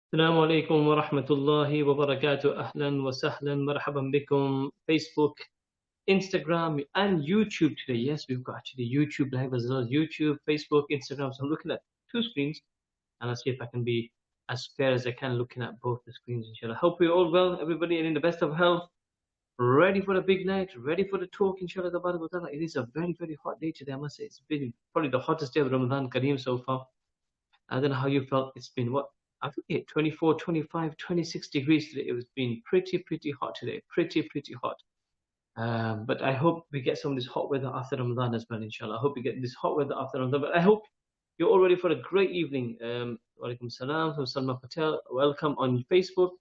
السلام عليكم ورحمة الله وبركاته. أهلا وسهلا مرحبا بكم. Facebook, Instagram, and YouTube today. Yes, we've got actually YouTube live as well. YouTube, Facebook, Instagram. So I'm looking at two screens and I'll see if I can be as fair as I can looking at both the screens, inshallah. Hope you're all well, everybody, and in the best of health. Ready for the big night, ready for the talk, inshallah. It is a very, very hot day today, I must say. It's been probably the hottest day of Ramadan Kareem so far. I don't know how you felt. It's been what? I think it 24, 25, 26 degrees today. It was been pretty hot today. Pretty hot. But I hope we get some of this hot weather after Ramadan as well, inshallah. I hope we get this hot weather after Ramadan. But I hope you're all ready for a great evening. Walaikum salam from Salma Patel. Welcome on Facebook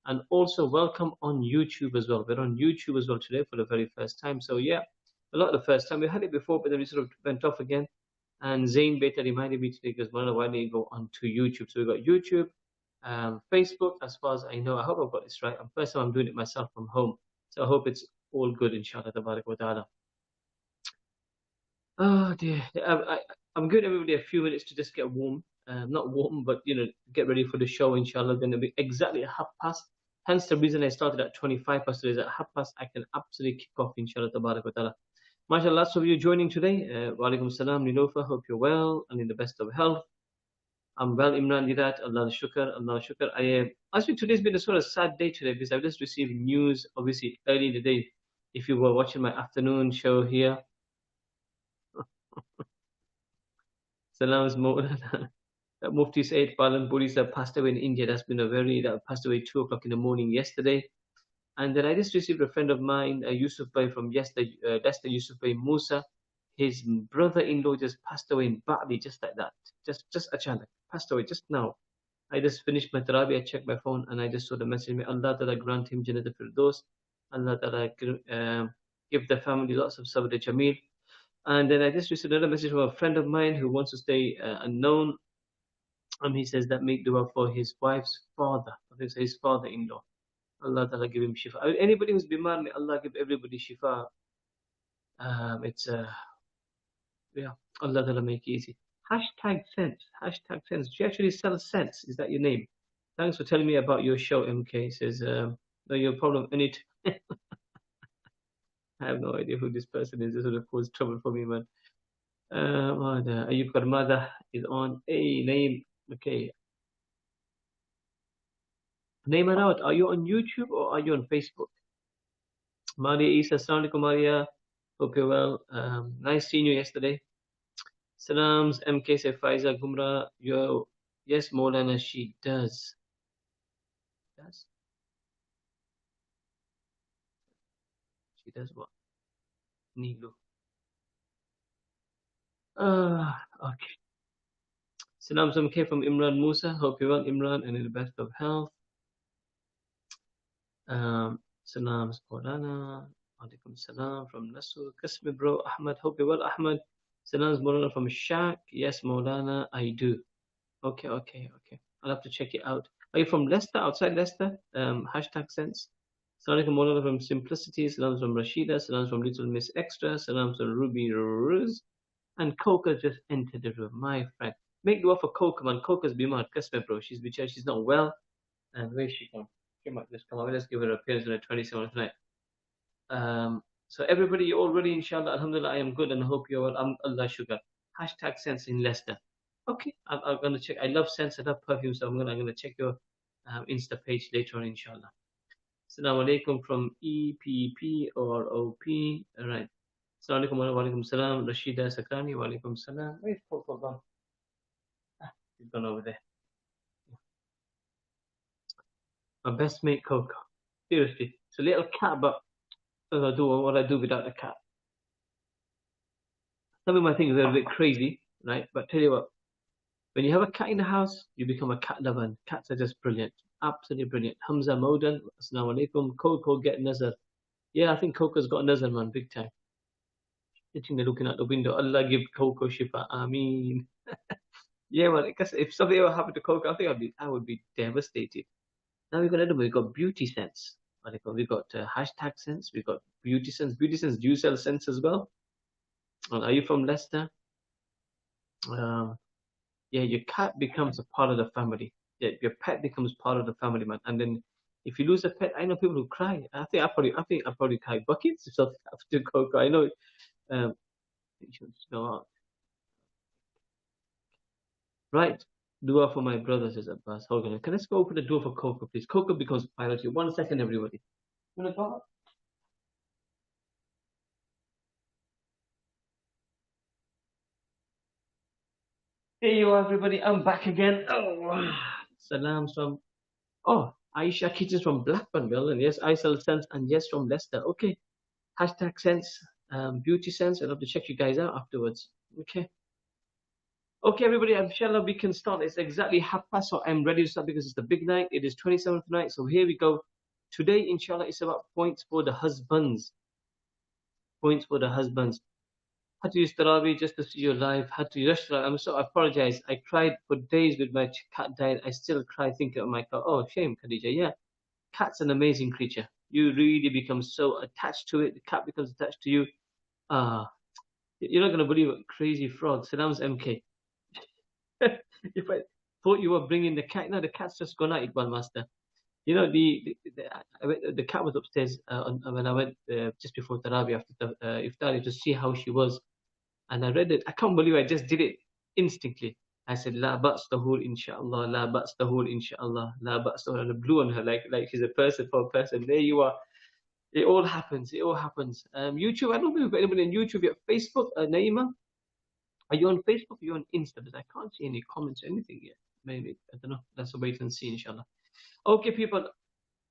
and also welcome on YouTube as well. We're on YouTube as well today for the very first time. So yeah, a lot of the first time. We had it before, but then we sort of went off again. And Zain Beta reminded me today because why didn't you go onto YouTube? So we got YouTube, Facebook, as far as I know. I hope I've got this right. First time I'm doing it myself from home. So I hope it's all good, inshallah. Tabarak wa ta'ala. Oh dear. I'm giving everybody a few minutes to just get warm. Not warm, but get ready for the show, inshallah. Going to be exactly at 1:30. Hence the reason I started at 25 past is at 1:30 I can absolutely kick off, inshallah. Tabarak wa ta'ala. MashaAllah, lots of you joining today. Wa alaikum salam, Nilofa. Hope you're well and in the best of health. I'm well, Imran Dirat. Allah shukr, Allah shukr. I think today's been a sort of sad day today because I've just received news, obviously, early in the day. If you were watching my afternoon show here, Salams Maulana. Mufti Said Palan Purisa passed away in India. That passed away 2 o'clock in the morning yesterday. And then I just received a friend of mine, Yusuf Bhai from Leicester, Yusuf Bhai Musa. His brother-in-law just passed away in Bali, just like that. Just achanak, passed away just now. I just finished my Taraweeh, I checked my phone, and I just saw the message. May Allah Ta'ala grant him Jannat al-Firdaus. Allah Ta'ala give the family lots of sabr jameel. And then I just received another message from a friend of mine who wants to stay unknown. He says that make dua for his wife's father, his father-in-law. Allah Ta'ala give him shifa. Anybody who's bimar, may Allah give everybody shifa. Yeah, Allah Ta'ala make it easy. Hashtag sense. Hashtag sense. Do you actually sell sense? Is that your name? Thanks for telling me about your show, MK. Says, no, your problem in it. I have no idea who this person is. This would have caused trouble for me, man. Ayub Karmada is on a name. Okay. Name it out. Are you on YouTube or are you on Facebook? Maria Isa, Assalamu alaikum, Maria. Hope you're well. Nice seeing you yesterday. Salams, MK said Faiza Gumra. Yo, yes, Maulana, she does. Does? She does what? Nilu. Okay. Salams, MK from Imran Musa. Hope you're well, Imran, and in the best of health. Salams, Maulana. Alaikum salam from Nasu. Kasmi bro, Ahmad. Hope you're well, Ahmad. Salams, Maulana from Shak. Yes, Maulana, I do. Okay. I'll have to check it out. Are you from Leicester, outside Leicester? Hashtag sense. Assalamu alaikum, Maulana from Simplicity. Salams from Rashida. Salams from Little Miss Extra. Salams from Ruby Rose. And Coca just entered the room, my friend. Make dua for Coca, man. Coca's bimar. Kasme, bro. She's not well. And where is she from? She might just come out. Let's give her a appearance on the 27th tonight. So everybody, you're all ready, inshallah. Alhamdulillah, I am good and I hope you're well. I'm Allah Sugar. Hashtag sense in Leicester. Okay, I'm going to check. I love scents, I love perfume, so I'm going to check your Insta page later on, inshallah. Assalamu alaikum from EPP or OP. All right. Assalamu alaikum wa alaikum salam. Rashida Sakrani wa alaikum salam. Where's Coco gone? He's gone over there. My best mate Coco. Seriously. It's a little cat, but I do what I do without the cat. Some of my things are a bit crazy, right? But tell you what, when you have a cat in the house, you become a cat lover, and cats are just brilliant. Absolutely brilliant. Hamza Modan, Assalamu alaikum. Coco get Nazar. Yeah, I think Coco's got Nazar, man, big time. Sitting there looking out the window. Allah give Coco Shifa. Ameen. Yeah, man, because if something ever happened to Coco, I think I would be devastated. Now we've got beauty sense. We've got hashtag sense. We've got beauty sense. Beauty sense, do you sell sense as well? Are you from Leicester? Yeah, your cat becomes a part of the family. your pet becomes part of the family, man. And then if you lose a pet, I know people who cry. I think I probably cry buckets if something happens to Coco. I know. Um, no, right. Dua for my brother, says Abbas. Hold on. Can I go open the door for Coco, please? Coco becomes priority. 1 second, everybody. You wanna go? Here you are, everybody. I'm back again. Oh, salams from Aisha Kitchens from Blackburn, Berlin. Yes, I sell sense, and yes from Leicester. Okay. Hashtag sense, beauty sense. I'd love to check you guys out afterwards. Okay. Okay, everybody, inshallah, we can start. It's exactly half past, so I'm ready to start because it's the big night. It is 27th night, so here we go. Today, inshallah, it's about points for the husbands. Points for the husbands. Had to use Taraweeh just to see your live. Had to rush. I'm so I apologize. I cried for days with my cat died. I still cry thinking of my cat. Oh, shame, Khadija. Yeah, cat's an amazing creature. You really become so attached to it. The cat becomes attached to you. Ah, you're not gonna believe what crazy frog. Saddam's MK. If I thought you were bringing the cat, no, the cat's just gone out, Iqbal Master. You know, the cat was upstairs when I went just before Taraweeh after the iftar to see how she was. And I read it. I can't believe I just did it instantly. I said, La ba's tahur inshallah, la ba's tahur inshallah, la ba's tahur. And I blew on her like she's a person for a person. There you are. It all happens. It all happens. YouTube, I don't know if we've got anybody on YouTube yet. Facebook, Naima, are you on Facebook? Are you on Insta? Because I can't see any comments or anything yet. Maybe. I don't know. Let's wait and see, inshallah. Okay, people.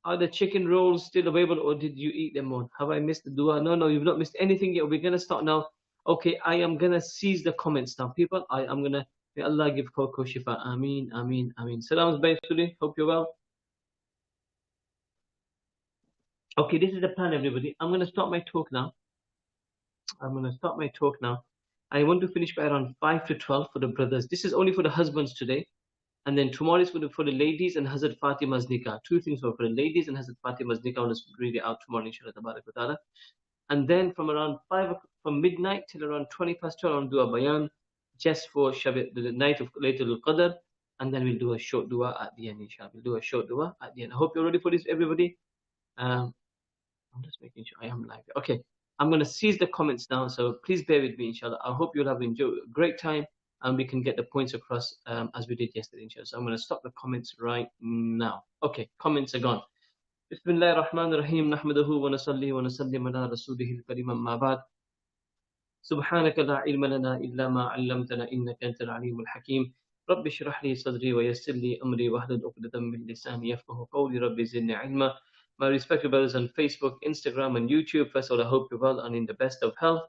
Are the chicken rolls still available or did you eat them all? Have I missed the dua? No, you've not missed anything yet. We're going to start now. Okay, I am going to seize the comments now, people. I am going to, may Allah give Coco Shifa. Ameen, ameen, ameen. Salams, Baysuli. Hope you're well. Okay, this is the plan, everybody. I'm going to start my talk now. I want to finish by around 5 to 12 for the brothers. This is only for the husbands today. And then tomorrow is for the ladies and Hazrat Fatima's nikah. Two things for the ladies and Hazrat Fatima's nikah. I want to read it out tomorrow, inshallah, tabarak wa ta'ala. And then from around from midnight till around 20 past 12, I'll do a bayan just for the night of Laylatul Qadr. And then we'll do a short dua at the end, inshallah. We'll do a short dua at the end. I hope you're ready for this, everybody. I'm just making sure I am live. Okay, I'm going to seize the comments now. So please bear with me, inshallah. I hope you'll have enjoyed a great time. And we can get the points across as we did yesterday, inshallah. So I'm going to stop the comments right now. Okay, comments are gone. Bismillah ar-Rahman ar-Rahim. Nahmaduhu wa nasalli wa nasallim ala rasulihi al-karim amma ba'd. سبحانك لا علم لنا إلا ما علمتنا إنك أنت العليم الحكيم رب اشرح لي صدري ويسر لي أمري واحلل عقدة من لساني يفقهوا قولي رب زدني علما. My respected brothers on Facebook, Instagram, and YouTube. First of all, I hope you're well and in the best of health.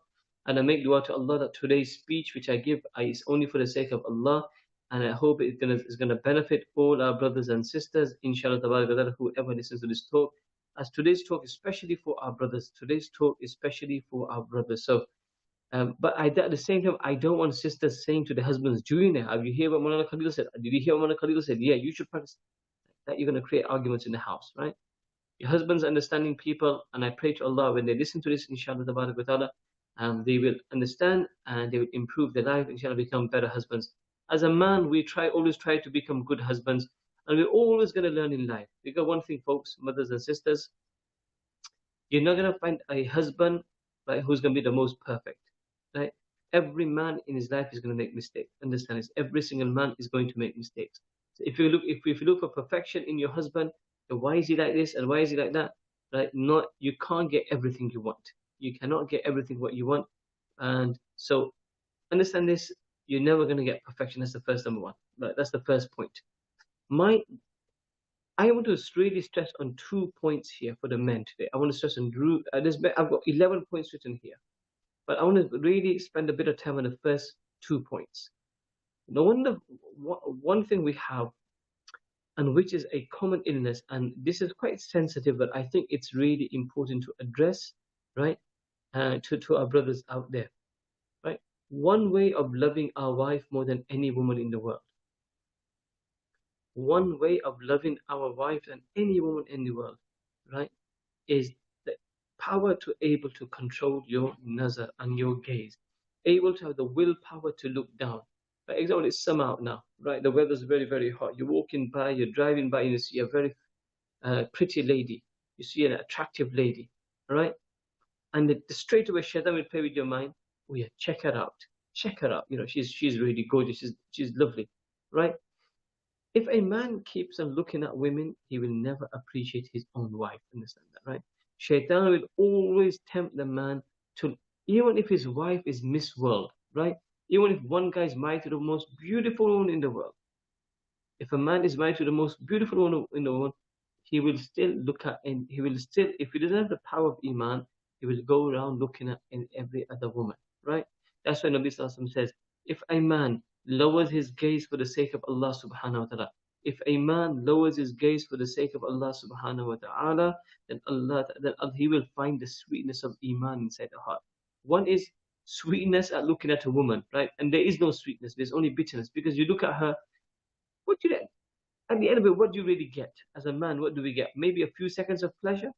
And I make dua to Allah that today's speech, which I give, is only for the sake of Allah. And I hope it's gonna benefit all our brothers and sisters, inshallah, whoever listens to this talk. As today's talk, especially for our brothers. Today's talk, especially for our brothers. So, but at the same time, I don't want sisters saying to the husbands, during it, have you hear what Mulana Khalil said? Did you hear what Mulana Khalil said? Yeah, you should practice that. You're gonna create arguments in the house, right? Your husbands understanding people, and I pray to Allah when they listen to this, inshallah, they will understand and they will improve their life, inshallah, become better husbands. As a man, we always try to become good husbands, and we're always going to learn in life. We got one thing, folks, mothers and sisters, you're not going to find a husband, right, who's going to be the most perfect, right? Every man in his life is going to make mistakes. Understand this? Every single man is going to make mistakes. So if you look for perfection in your husband, why is he like this and why is he like that? Right? You can't get everything you want. You cannot get everything what you want. And so understand this, you're never going to get perfection. That's the first number one. Right? That's the first point. I want to really stress on 2 points here for the men today. I want to stress on I've got 11 points written here. But I want to really spend a bit of time on the first 2 points. One thing we have, and which is a common illness, and this is quite sensitive, but I think it's really important to address, right, to our brothers out there, right? One way of loving our wife more than any woman in the world. One way of loving our wife than any woman in the world, right, is the power to able to control your nazar and your gaze, able to have the willpower to look down. For example, it's summer out now, right? The weather's very, very hot. You're walking by, you're driving by, and you see a very pretty lady. You see an attractive lady, right? And straight away, Shaitan will play with your mind. Oh yeah, check her out. Check her out. You know, she's really gorgeous. She's lovely, right? If a man keeps on looking at women, he will never appreciate his own wife. Understand that, right? Shaitan will always tempt the man to, even if his wife is Miss World, right? Even if one guy is married to the most beautiful woman in the world, if a man is married to the most beautiful woman in the world, he will still look at, and he will still, if he doesn't have the power of Iman, he will go around looking at in every other woman, right? That's why Nabi Sallallahu Alaihi Wasallam says, if a man lowers his gaze for the sake of Allah subhanahu wa ta'ala, if a man lowers his gaze for the sake of Allah subhanahu wa ta'ala, then he will find the sweetness of Iman inside the heart. One is sweetness at looking at a woman, right? And there is no sweetness, there's only bitterness, because you look at her, what do you, at the end of it, what do you really get? As a man, what do we get? Maybe a few seconds of pleasure,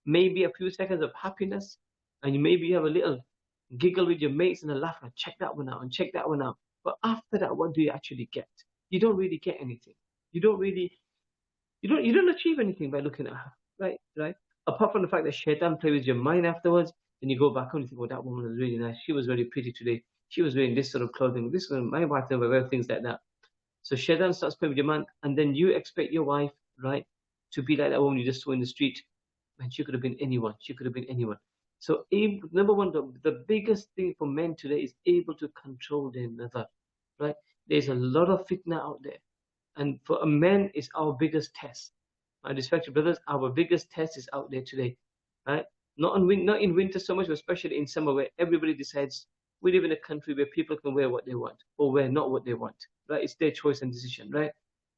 maybe a few seconds of happiness, and maybe you have a little giggle with your mates and a laugh and check that one out and check that one out. But after that, what do you actually get? You don't really get anything. You don't really, you don't achieve anything by looking at her, right? Right? Apart from the fact that Shaitan plays with your mind afterwards, then you go back home and think, oh, that woman was really nice. She was very pretty today. She was wearing this sort of clothing. This one, my wife never wear things like that. So Shaitan starts playing with your mind, and then you expect your wife, right, to be like that woman you just saw in the street. Man, she could have been anyone. She could have been anyone. So, number one, the biggest thing for men today is able to control their mother, right? There's a lot of fitna out there. And for a man, it's our biggest test. My respected brothers, our biggest test is out there today, right? Not in winter so much, but especially in summer where everybody decides we live in a country where people can wear what they want or wear not what they want, right? It's their choice and decision, right?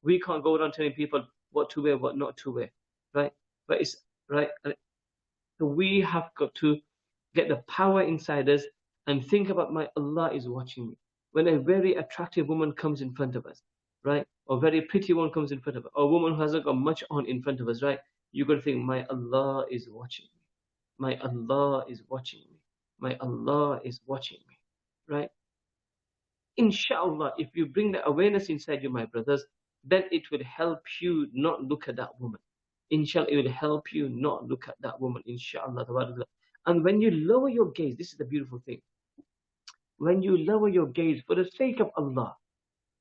We can't go around telling people what to wear, what not to wear, right? But it's right. So we have got to get the power inside us and think about my Allah is watching me. When a very attractive woman comes in front of us, right? Or very pretty one comes in front of us, or a woman who hasn't got much on in front of us, right? You got to think, my Allah is watching me. My Allah is watching me. My Allah is watching me, right? Inshallah, if you bring the awareness inside you, my brothers, then it will help you not look at that woman. Inshallah, it will help you not look at that woman. Inshallah. And when you lower your gaze, this is the beautiful thing. When you lower your gaze for the sake of Allah,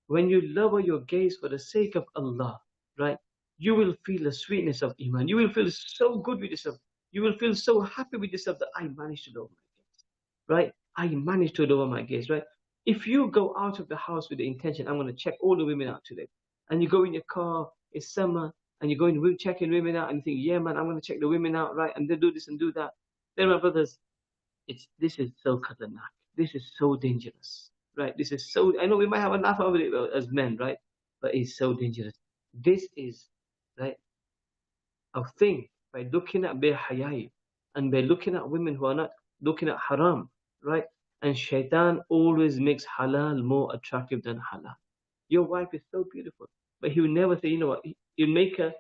when you lower your gaze for the sake of Allah, right, you will feel the sweetness of Iman. You will feel so good with yourself. You will feel so happy with yourself that I managed to lower my gaze, right? I managed to lower my gaze, right? If you go out of the house with the intention, I'm going to check all the women out today, and you go in your car, it's summer, and you're going to checking women out, and you think, yeah, man, I'm going to check the women out, right? And they do this and do that. Then, my brothers, this is so khatanak. This is so dangerous, right? This is so. I know we might have a laugh over it as men, right? But it's so dangerous. This is right a thing by looking at hayai and by looking at women who are not looking at haram, right? And shaitan always makes halal more attractive than halal. Your wife is so beautiful, but he will never say, you know what? He'll make her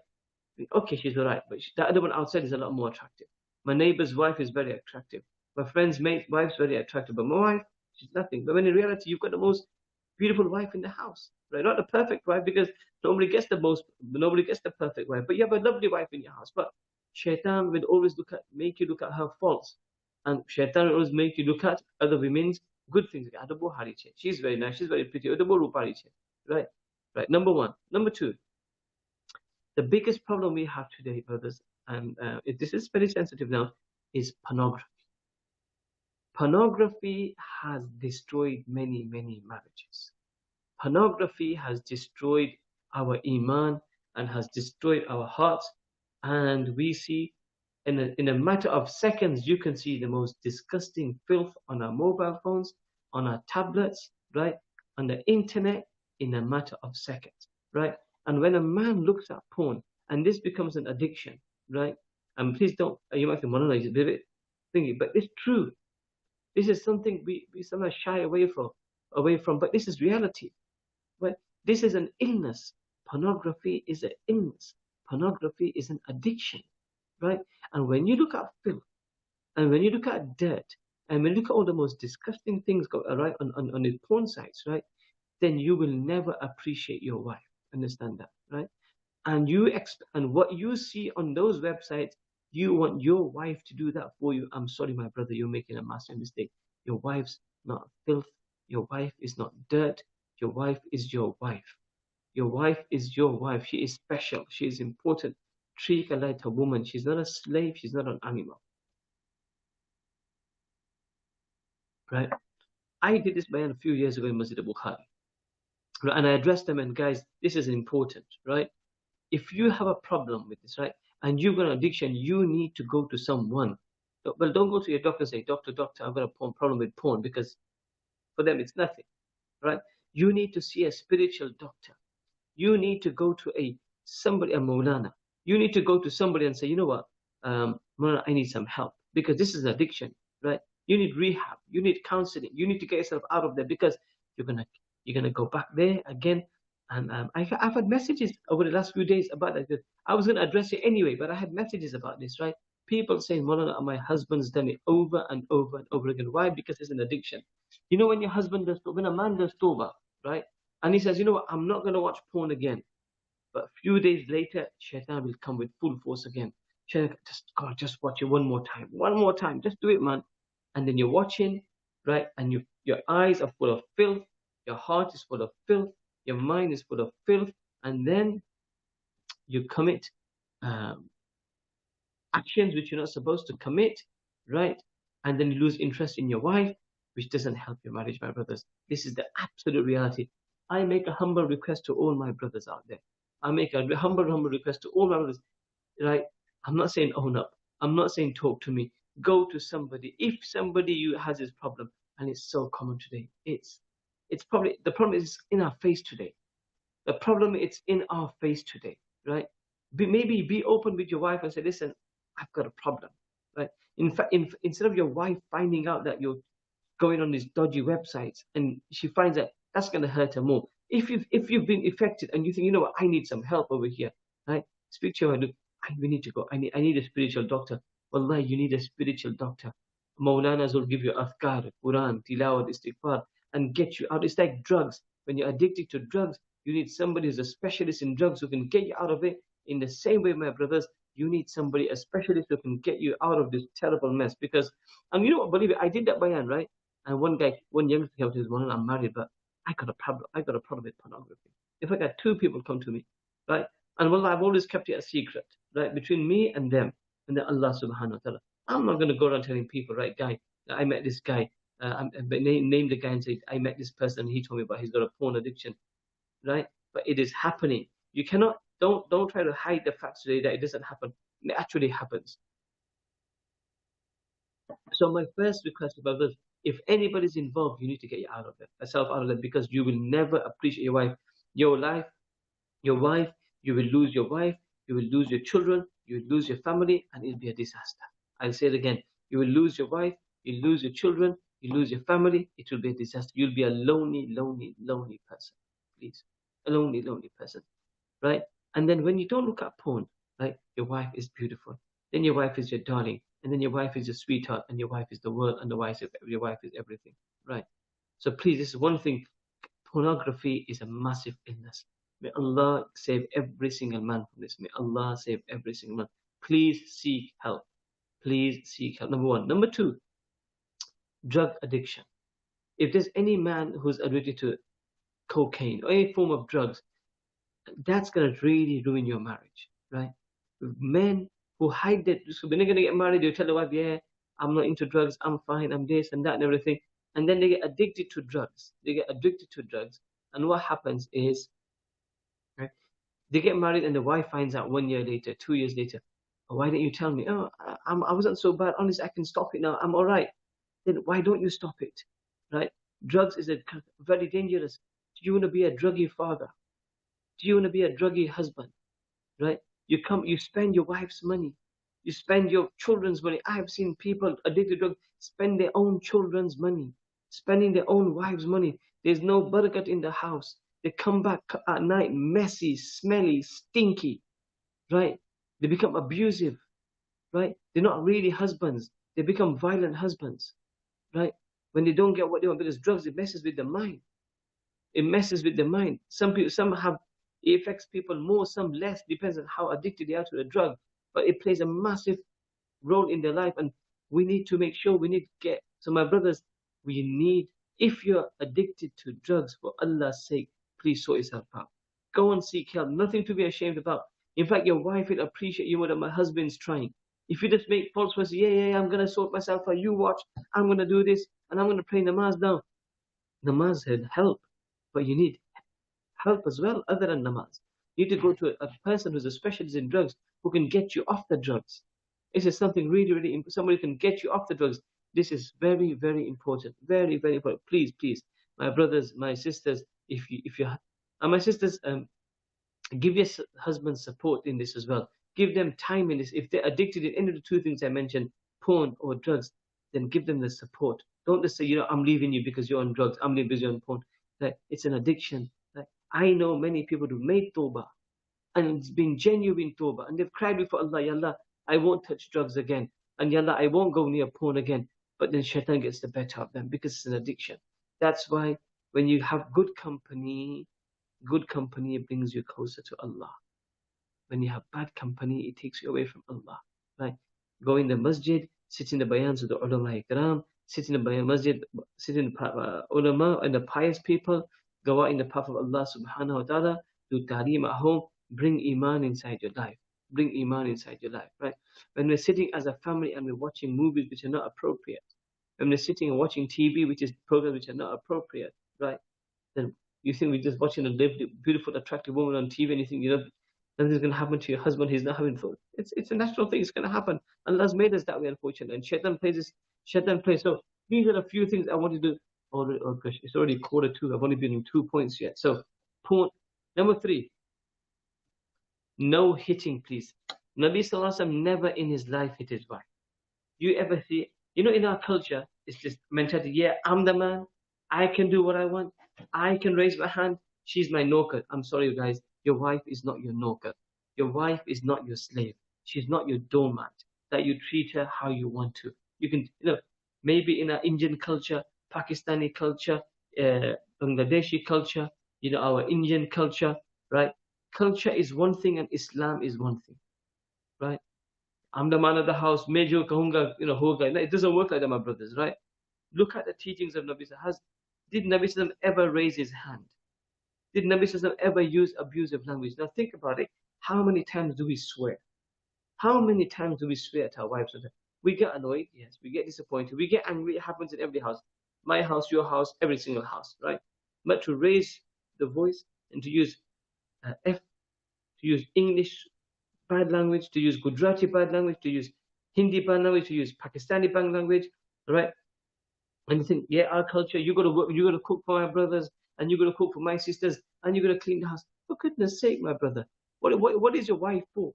okay, she's all right, but the other one outside is a lot more attractive. My neighbor's wife is very attractive. My friend's mate's wife's very attractive, but my wife, she's nothing. But when in reality, you've got the most beautiful wife in the house, right? Not the perfect wife, because nobody gets the perfect wife. But you have a lovely wife in your house. But shaitan will always make you look at her faults, and shaitan will always make you look at other women's good things. She's very nice. She's very pretty. Right, right. Number one. Number two. The biggest problem we have today, brothers, and this is very sensitive now, is pornography. Pornography has destroyed many, many marriages. Pornography has destroyed our iman and has destroyed our hearts. And we see in a matter of seconds, you can see the most disgusting filth on our mobile phones, on our tablets, right? On the internet, in a matter of seconds, right? And when a man looks at porn, and this becomes an addiction, right? And please don't, you might think, Manana is a bit thingy, but it's true. This is something we sometimes shy away from, but this is reality. Right? This is an illness. Pornography is an illness. Pornography is an addiction, right? And when you look at filth, and when you look at dirt, And when you look at all the most disgusting things right on the porn sites, right, then you will never appreciate your wife. Understand that, right? And and what you see on those websites, you want your wife to do that for you. I'm sorry, my brother, you're making a massive mistake. Your wife's not filth. Your wife is not dirt. Your wife is your wife. Your wife is your wife. She is special. She is important. Treat her like a woman. She's not a slave. She's not an animal. Right? I did this bayan a few years ago in Masjid Bukhari. Right? And I addressed them, and guys, this is important, right? If you have a problem with this, right, and you've got an addiction, you need to go to someone. Well, don't go to your doctor and say, doctor, I've got a problem with porn, because for them it's nothing, right? You need to see a spiritual doctor. You need to go to a Maulana. You need to go to somebody and say, you know what, Maulana, I need some help, because this is an addiction, right? You need rehab. You need counseling. You need to get yourself out of there, because you're gonna go back there again. And I've had messages over the last few days about that. I was going to address it anyway, but I had messages about this, right? People saying, Maulana, my husband's done it over and over and over again. Why? Because it's an addiction. You know, when your husband does, when a man does tawbah, right? And he says, you know what, I'm not going to watch porn again. But a few days later, shaitan will come with full force again. Shaitan, just watch it one more time. Just do it, man. And then you're watching, right? And your eyes are full of filth. Your heart is full of filth. Your mind is full of filth, and then you commit actions which you're not supposed to commit, right? And then you lose interest in your wife, which doesn't help your marriage, my brothers. This is the absolute reality. I make a humble request to all my brothers out there. I make a humble request to all my brothers, right? I'm not saying own up. I'm not saying talk to me. Go to somebody. If somebody you has this problem, and it's so common today, it's probably, the problem is in our face today. The problem is in our face today, right? Maybe be open with your wife and say, listen, I've got a problem, right? In fact, instead of your wife finding out that you're going on these dodgy websites, and she finds that, that's going to hurt her more. If you've been affected and you think, you know what, I need some help over here, right? Speak to her. Look, we need to go. I need a spiritual doctor. Wallahi, you need a spiritual doctor. Maulanas will give you afkar, Quran, tilawat, istighfar, and get you out. It's like drugs. When you're addicted to drugs, you need somebody who's a specialist in drugs who can get you out of it. In the same way, my brothers, you need somebody, a specialist who can get you out of this terrible mess. Because, and you know what, believe it, I did that bayan, right? And one youngster came to his one, I'm married, but I got a problem. I got a problem with pornography. If I got two people come to me, right? And well, I've always kept it a secret, right? Between me and them, and then Allah subhanahu wa ta'ala. I'm not going to go around telling people, right, guy, I met this guy, name the guy and say, I met this person, and he told me about he's got a porn addiction, right? But it is happening. You cannot, don't try to hide the fact today that it doesn't happen. It actually happens. So my first request about this, if anybody's involved, you need to get yourself out of it, because you will never appreciate your wife. Your wife, you will lose your wife, you will lose your children, you will lose your family, and it'll be a disaster. I'll say it again. You will lose your wife, you lose your children, you lose your family, it will be a disaster. You'll be a lonely person. Please. A lonely person. Right? And then when you don't look at porn, right, your wife is beautiful. Then your wife is your darling. And then your wife is your sweetheart, and your wife is the world, and your wife is everything. Right? So please, this is one thing. Pornography is a massive illness. May Allah save every single man from this. May Allah save every single man. Please seek help. Please seek help. Number one. Number two, drug addiction. If there's any man who's addicted to cocaine or any form of drugs, that's going to really ruin your marriage, right? Men who hide that, so when they're going to get married, they'll tell the wife, yeah, I'm not into drugs, I'm fine, I'm this and that and everything. And then they get addicted to drugs. And what happens is, right, they get married and the wife finds out 1 year later, 2 years later, oh, why didn't you tell me? Oh, I wasn't so bad. Honestly, I can stop it now. I'm all right. Then why don't you stop it, right? Drugs is very dangerous. Do you want to be a druggy father? Do you want to be a druggy husband, right? You spend your wife's money. You spend your children's money. I have seen people addicted to drugs spend their own children's money, spending their own wives' money. There's no barakat in the house. They come back at night messy, smelly, stinky, right? They become abusive, right? They're not really husbands. They become violent husbands, right? When they don't get what they want, because drugs, it messes with the mind. It messes with the mind. Some people, some have, it affects people more, some less, depends on how addicted they are to the drug. But it plays a massive role in their life, and we need to make sure we need to get. So, my brothers, we need. If you're addicted to drugs, for Allah's sake, please sort yourself out. Go and seek help. Nothing to be ashamed about. In fact, your wife will appreciate you more than my husband's trying. If you just make false promises, yeah, I'm gonna sort myself out. You watch. I'm gonna do this, and I'm gonna pray namaz down. Namaz had help, but you need help as well, other than namaz. You need to go to a person who's a specialist in drugs who can get you off the drugs. This is something really, really important. Somebody can get you off the drugs. This is very, very important. Very, very important. Please, please, my brothers, my sisters, if you, and my sisters, give your husband support in this as well. Give them time in this. If they're addicted in any of the two things I mentioned, porn or drugs, then give them the support. Don't just say, I'm leaving you because you're on drugs. I'm leaving because you're on porn. Like, it's an addiction. Like, I know many people who made tawbah, and it's been genuine tawbah, and they've cried before Allah, Ya Allah, I won't touch drugs again, and Ya Allah, I won't go near porn again. But then shaitan gets the better of them because it's an addiction. That's why when you have good company brings you closer to Allah. When you have bad company, it takes you away from Allah. Right? Go in the masjid, sit in the bayans of the ulama ikram, sit in the bayan masjid, sit in the ulama and the pious people, go out in the path of Allah subhanahu wa ta'ala, do tareem at home, bring iman inside your life. Bring iman inside your life, right? When we're sitting as a family and we're watching movies which are not appropriate, when we're sitting and watching TV, which is programs which are not appropriate, right? Then you think we're just watching a beautiful, attractive woman on TV, and you think, nothing's going to happen to your husband. He's not having fun. It's a natural thing. It's going to happen. Allah's made us that way, unfortunately. And shaitan plays this. Shaitan plays. So these are a few things I want to do. Oh gosh, it's already 1:45. I've only been in 2 points yet. So point number 3. No hitting, please. Nabi Sallallahu Alaihi Wasallam never in his life hit his wife. You ever see? In our culture, it's this mentality. Yeah, I'm the man. I can do what I want. I can raise my hand. She's my noker. I'm sorry, guys. Your wife is not your noker. Your wife is not your slave. She's not your doormat. That you treat her how you want to. You can, maybe in our Indian culture, Pakistani culture, Bangladeshi culture, our Indian culture, right? Culture is one thing and Islam is one thing, right? I'm the man of the house. Mejo kahunga, hoga. It doesn't work like that, my brothers, right? Look at the teachings of Nabi Sallallahu. Did Nabi Sallallahu ever raise his hand? Did Nabi Sallallahu ever use abusive language? Now think about it. How many times do we swear? How many times do we swear at our wives? We get annoyed, yes. We get disappointed. We get angry. It happens in every house. My house, your house, every single house, right? But to raise the voice and to use to use English bad language, to use Gujarati bad language, to use Hindi bad language, to use Pakistani bad language, right? And you think, yeah, our culture, you gotta work, you gotta cook for my brothers, and you gotta cook for my sisters, and you gotta clean the house. For goodness sake, my brother, what is your wife for?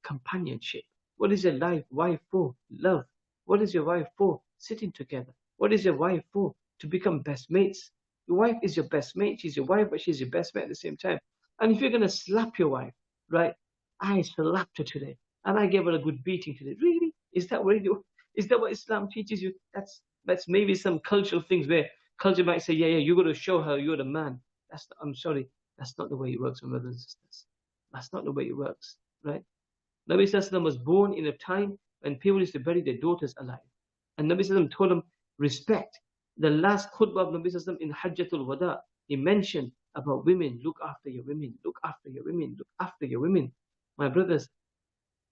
Companionship. What is your wife for? Love. What is your wife for? Sitting together. What is your wife for? To become best mates. Your wife is your best mate. She's your wife, but she's your best mate at the same time. And if you're gonna slap your wife, right? I slapped her today, and I gave her a good beating today. Really? Is that what you? Is that what Islam teaches you? That's maybe some cultural things where culture might say, yeah, you got to show her you're the man. I'm sorry, that's not the way it works, my brothers and sisters. That's not the way it works, right? Nabi Sallallahu was born in a time when people used to bury their daughters alive. And Nabi Sallallahu told them, respect. The last khutbah of Nabi Sallallahu in Hajjatul Wada, he mentioned about women, look after your women, look after your women, look after your women. My brothers,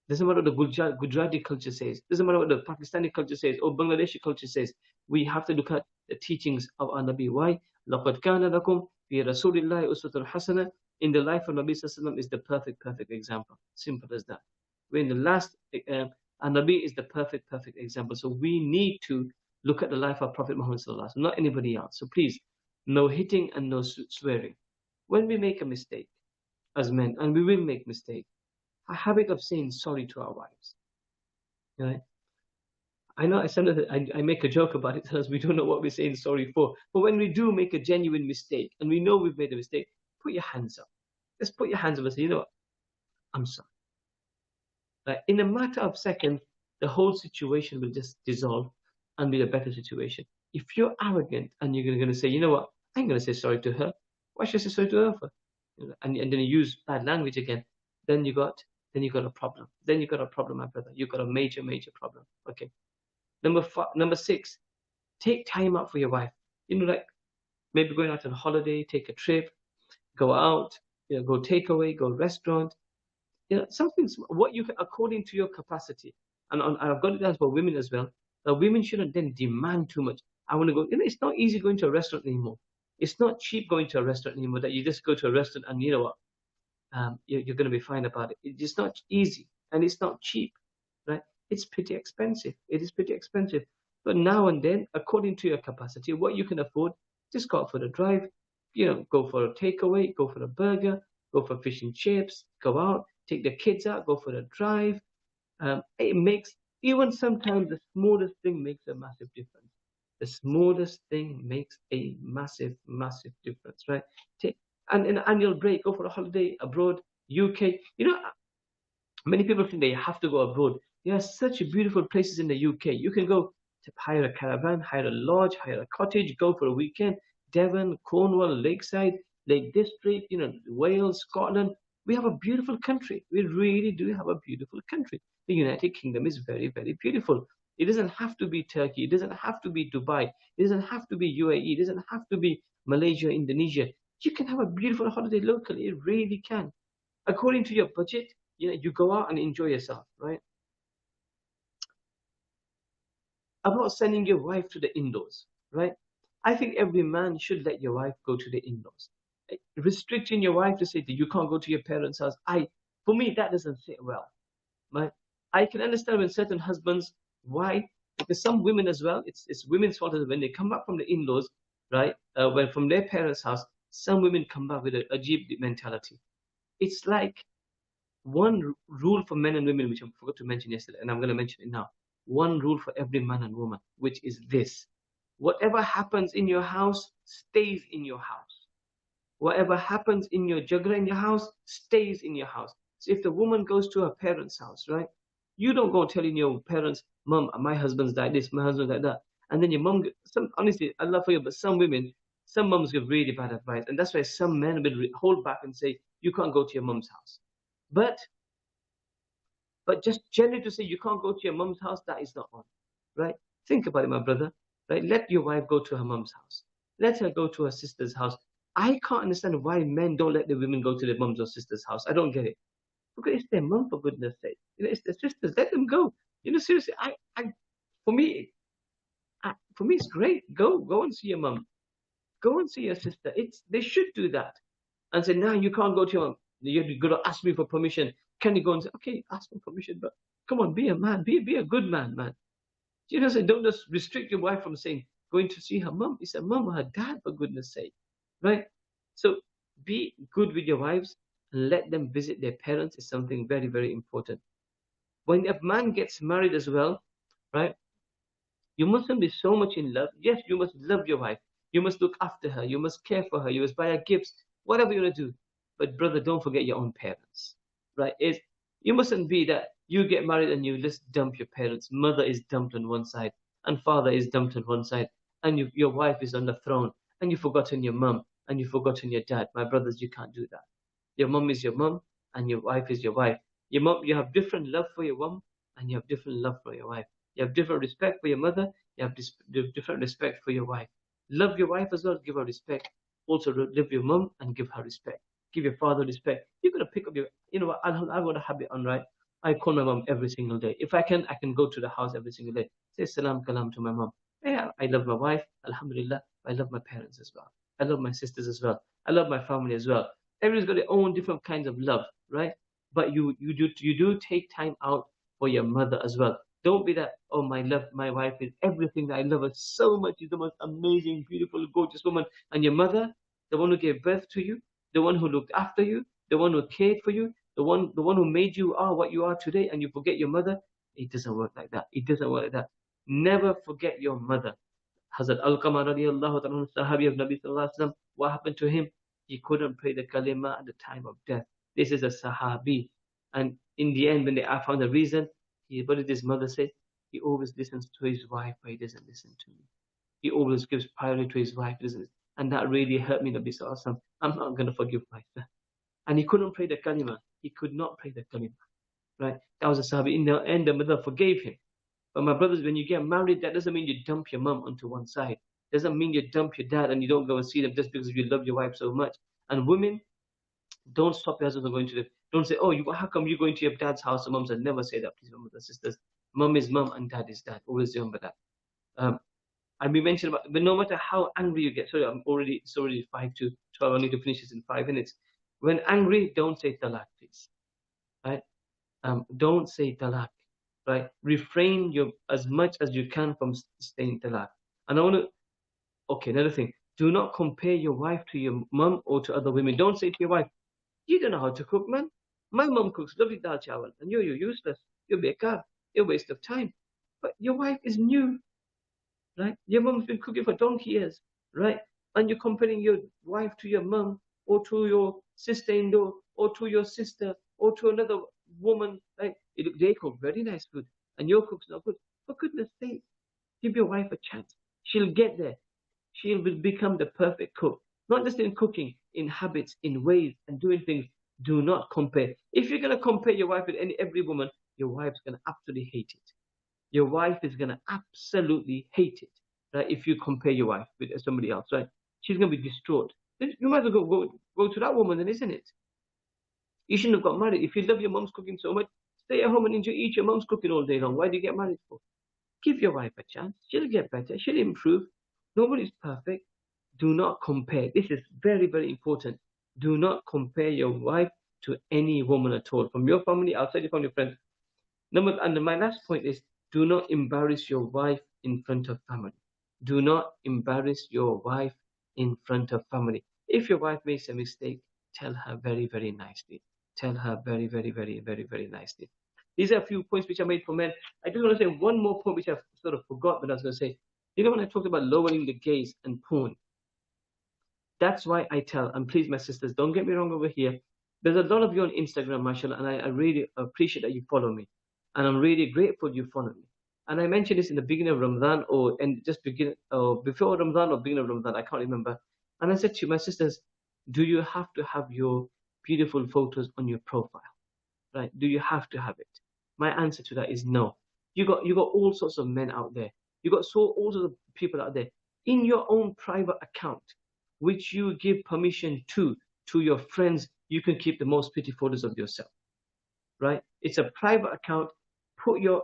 doesn't matter what the Gujarati culture says, doesn't matter what the Pakistani culture says, or Bangladeshi culture says, we have to look at the teachings of our Nabi. Why? لَقَدْ كَانَ لَكُمْ فِي رَسُولِ اللَّهِ أُسْوَةٌ حَسَنَةٌ. In the life of Nabi Sallallahu is the perfect example. Simple as that. We're in the last, our Nabi is the perfect example. So we need to look at the life of Prophet Muhammad Sallallahu, not anybody else. So please, no hitting and no swearing. When we make a mistake as men, and we will make mistakes, a habit of saying sorry to our wives. Right? I know I make a joke about it because we don't know what we're saying sorry for. But when we do make a genuine mistake and we know we've made a mistake, put your hands up. Just put your hands up and say, you know what? I'm sorry. Right? In a matter of seconds, the whole situation will just dissolve. and be a better situation. If you're arrogant and you're going to say, you know what, I ain't going to say sorry to her. Why should I say sorry to her for? And then you use bad language again. Then you got a problem. Then you got a problem, my brother. You got a major, major problem. Okay. Number six, take time out for your wife. Like maybe going out on a holiday, take a trip, go out, go takeaway, go restaurant. Something what you according to your capacity. And I've got it down for women as well. Women shouldn't then demand too much. I want to go. It's not easy going to a restaurant anymore. It's not cheap going to a restaurant anymore. That you just go to a restaurant and you know what, you're going to be fine about it. It's not easy and it's not cheap, right? It's pretty expensive. It is pretty expensive. But now and then, according to your capacity, what you can afford, just go out for a drive. Go for a takeaway, go for a burger, go for fish and chips, go out, take the kids out, go for a drive. It makes, even sometimes the smallest thing makes a massive difference. The smallest thing makes a massive, massive difference, right? Take an annual break, go for a holiday abroad, UK. Many people think they have to go abroad. There are such beautiful places in the UK. You can go to hire a caravan, hire a lodge, hire a cottage, go for a weekend. Devon, Cornwall, Lakeside, Lake District, Wales, Scotland. We have a beautiful country. We really do have a beautiful country. The United Kingdom is very, very beautiful. It doesn't have to be Turkey. It doesn't have to be Dubai. It doesn't have to be UAE. It doesn't have to be Malaysia, Indonesia. You can have a beautiful holiday locally. It really can. According to your budget, you go out and enjoy yourself, right? I'm not sending your wife to the indoors, right? I think every man should let your wife go to the indoors. Restricting your wife to say that you can't go to your parents' house, for me, that doesn't sit well, right? I can understand when certain husbands, why? Because some women as well, it's women's fault when they come back from the in-laws, right? When from their parents' house, some women come back with a Ajib mentality. It's like one rule for men and women, which I forgot to mention yesterday, and I'm going to mention it now. One rule for every man and woman, which is this: whatever happens in your house stays in your house. Whatever happens in your juggler in your house stays in your house. So if the woman goes to her parents' house, right, you don't go telling your parents, "Mom, my husband's like this, my husband's like that," and then your mom. Honestly, I love for you, but some women, some moms give really bad advice, and that's why some men will hold back and say, "You can't go to your mom's house." But just generally to say you can't go to your mom's house, that is not on, right? Think about it, my brother, right? Let your wife go to her mom's house. Let her go to her sister's house. I can't understand why men don't let the women go to their mom's or sister's house. I don't get it. Because it's their mom, for goodness sake. It's their sisters. Let them go. Seriously, for me, it's great. Go and see your mom. Go and see your sister. They should do that. And say, now you can't go to your mom. You're going to ask me for permission. Can you go and say, okay, ask for permission, but come on, be a man. Be a good man, man. So don't just restrict your wife from saying, going to see her mom. It's her mom or her dad, for goodness sake. Right? So be good with your wives and let them visit their parents is something very, very important. When a man gets married as well, right? You mustn't be so much in love. Yes, you must love your wife. You must look after her. You must care for her. You must buy her gifts, whatever you want to do. But brother, don't forget your own parents, right? You mustn't be that you get married and you just dump your parents. Mother is dumped on one side and father is dumped on one side, and your wife is on the throne, and you've forgotten your mum and you've forgotten your dad. My brothers, you can't do that. Your mum is your mum and your wife is your wife. Your mum, you have different love for your mum and you have different love for your wife. You have different respect for your mother. You have different respect for your wife. Love your wife as well. Give her respect. Also love your mum and give her respect. Give your father respect. You're gonna pick up what? I've got a habit on, right? I call my mom every single day. If I can go to the house every single day. Say salam kalam to my mom. Yeah, I love my wife. Alhamdulillah. I love my parents as well. I love my sisters as well. I love my family as well. Everyone's got their own different kinds of love, right? But you do take time out for your mother as well. Don't be that, oh, my wife is everything. I love her so much. She's the most amazing, beautiful, gorgeous woman. And your mother, the one who gave birth to you, the one who looked after you, the one who cared for you, the one who made you are what you are today, and you forget your mother. It doesn't work like that. It doesn't work like that. Never forget your mother. Hazrat Alqamah radiallahu ta'ala, Sahabi of Nabi sallallahu alaihi wasallam, what happened to him? He couldn't pray the kalima at the time of death. This is a Sahabi. And in the end, when I found the reason, what did his mother say? he always listens to his wife, but he doesn't listen to me. He always gives priority to his wife, doesn't it? And that really hurt me, Nabi Sallallahu Alaihi Wasallam. I'm not going to forgive myself. And he couldn't pray the kalima. He could not pray the kalima. Right? That was a sahabi. In the end, the mother forgave him. But my brothers, when you get married, that doesn't mean you dump your mum onto one side. Doesn't mean you dump your dad and you don't go and see them just because you love your wife so much. And women, don't stop your husband from going to the. Don't say, oh, how come you going to your dad's house? And mum said, never say that, please, brothers and sisters. Mum is mum and dad is dad. Always remember that. And we mentioned about, but no matter how angry you get, sorry, it's already 5 to 12. I need to finish this in 5 minutes. When angry, don't say talaq, please. Right? Don't say talaq. Right? Refrain as much as you can from saying talaq. And I want to, okay, another thing. Do not compare your wife to your mum or to other women. Don't say to your wife, you don't know how to cook, man. My mum cooks lovely dal chawal, and you're useless. You're bekar. You're a waste of time. But your wife is new. Right? Your mum's been cooking for donkey years, right? And you're comparing your wife to your mum or to your sister-in-law or to your sister or to another woman, right? They cook very nice food and your cook's not good. For goodness sake, give your wife a chance. She'll get there. She will become the perfect cook. Not just in cooking, in habits, in ways, and doing things. Do not compare. If you're going to compare your wife with every woman, your wife's going to absolutely hate it. Your wife is going to absolutely hate it, right? If you compare your wife with somebody else, right? She's going to be distraught. Then you might as well go to that woman, then, isn't it? You shouldn't have got married. If you love your mom's cooking so much, stay at home and enjoy, eat your mom's cooking all day long. Why do you get married for? Give your wife a chance. She'll get better. She'll improve. Nobody's perfect. Do not compare. This is very, very important. Do not compare your wife to any woman at all, from your family, outside your family, friends. And my last point is, do not embarrass your wife in front of family. Do not embarrass your wife in front of family. If your wife makes a mistake, tell her very, very nicely. Tell her very, very, very, very, very nicely. These are a few points which I made for men. I just want to say one more point which I've sort of forgot, but I was going to say, when I talked about lowering the gaze and porn, that's why I tell, and please, my sisters, don't get me wrong over here. There's a lot of you on Instagram, mashallah, and I really appreciate that you follow me. And I'm really grateful you follow me. And I mentioned this in the beginning of Ramadan before Ramadan or beginning of Ramadan, I can't remember. And I said to my sisters, do you have to have your beautiful photos on your profile? Right? Do you have to have it? My answer to that is no. You got all sorts of men out there. You got all sorts of people out there in your own private account, which you give permission to your friends. You can keep the most pretty photos of yourself. Right? It's a private account. Put your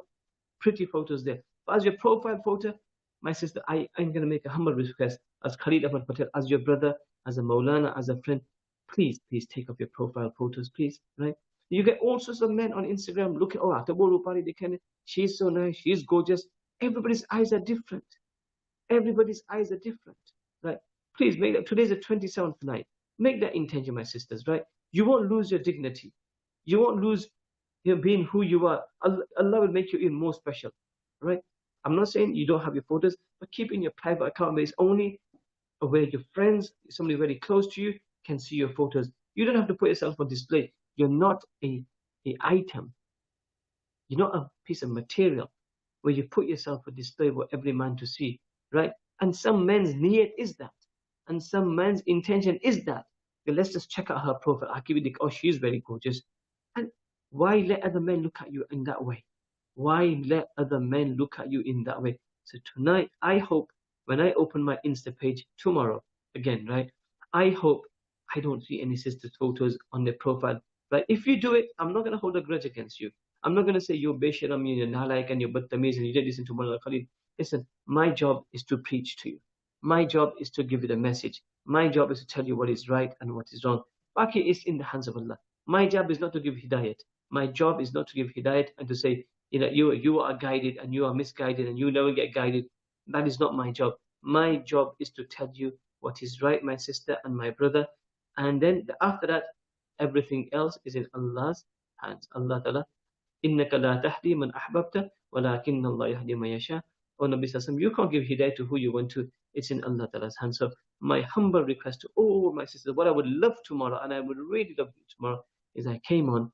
pretty photos there. But as your profile photo, my sister, I'm going to make a humble request as Khalid Ahmad Patel, as your brother, as a Maulana, as a friend. Please take off your profile photos, please. Right? You get all sorts of men on Instagram looking, she's so nice, she's gorgeous. Everybody's eyes are different. Everybody's eyes are different. Right? Please make that. Today's the 27th night. Make that intention, my sisters. Right? You won't lose your dignity. You won't lose being who you are. Allah will make you even more special. Right? I'm not saying you don't have your photos, but keep in your private account where it's only where your friends, somebody very close to you, can see your photos. You don't have to put yourself on display. You're not a item. You're not a piece of material where you put yourself on display for every man to see. Right? And some men's niyat is that. And some man's intention is that. Okay, let's just check out her profile. I'll give you she's very gorgeous. And why let other men look at you in that way? Why let other men look at you in that way? So tonight, I hope when I open my Insta page tomorrow, again, right? I hope I don't see any sisters' photos on their profile. Right? If you do it, I'm not going to hold a grudge against you. I'm not going to say you're besharam, you're nalaik, and you're battamiz, and you didn't listen to Mullah Khalid. Listen, my job is to preach to you. My job is to give you the message. My job is to tell you what is right and what is wrong. Baki is in the hands of Allah. My job is not to give hidayat. My job is not to give hidayat and to say, you are guided and you are misguided and you never get guided. That is not my job. My job is to tell you what is right, my sister and my brother. And then after that, everything else is in Allah's hands. Allah Ta'ala, إِنَّكَ لَا تَهْدِي مَنْ أَحْبَبْتَ وَلَكِنَّ اللَّهَ يَهْدِي مَنْ يَشَاءُ. Oh Nabi Sallallahu, you can't give hidayah to who you want to. It's in Allah Ta'ala's hands. So my humble request to all my sisters, what I would love tomorrow, and I would really love tomorrow, is I came on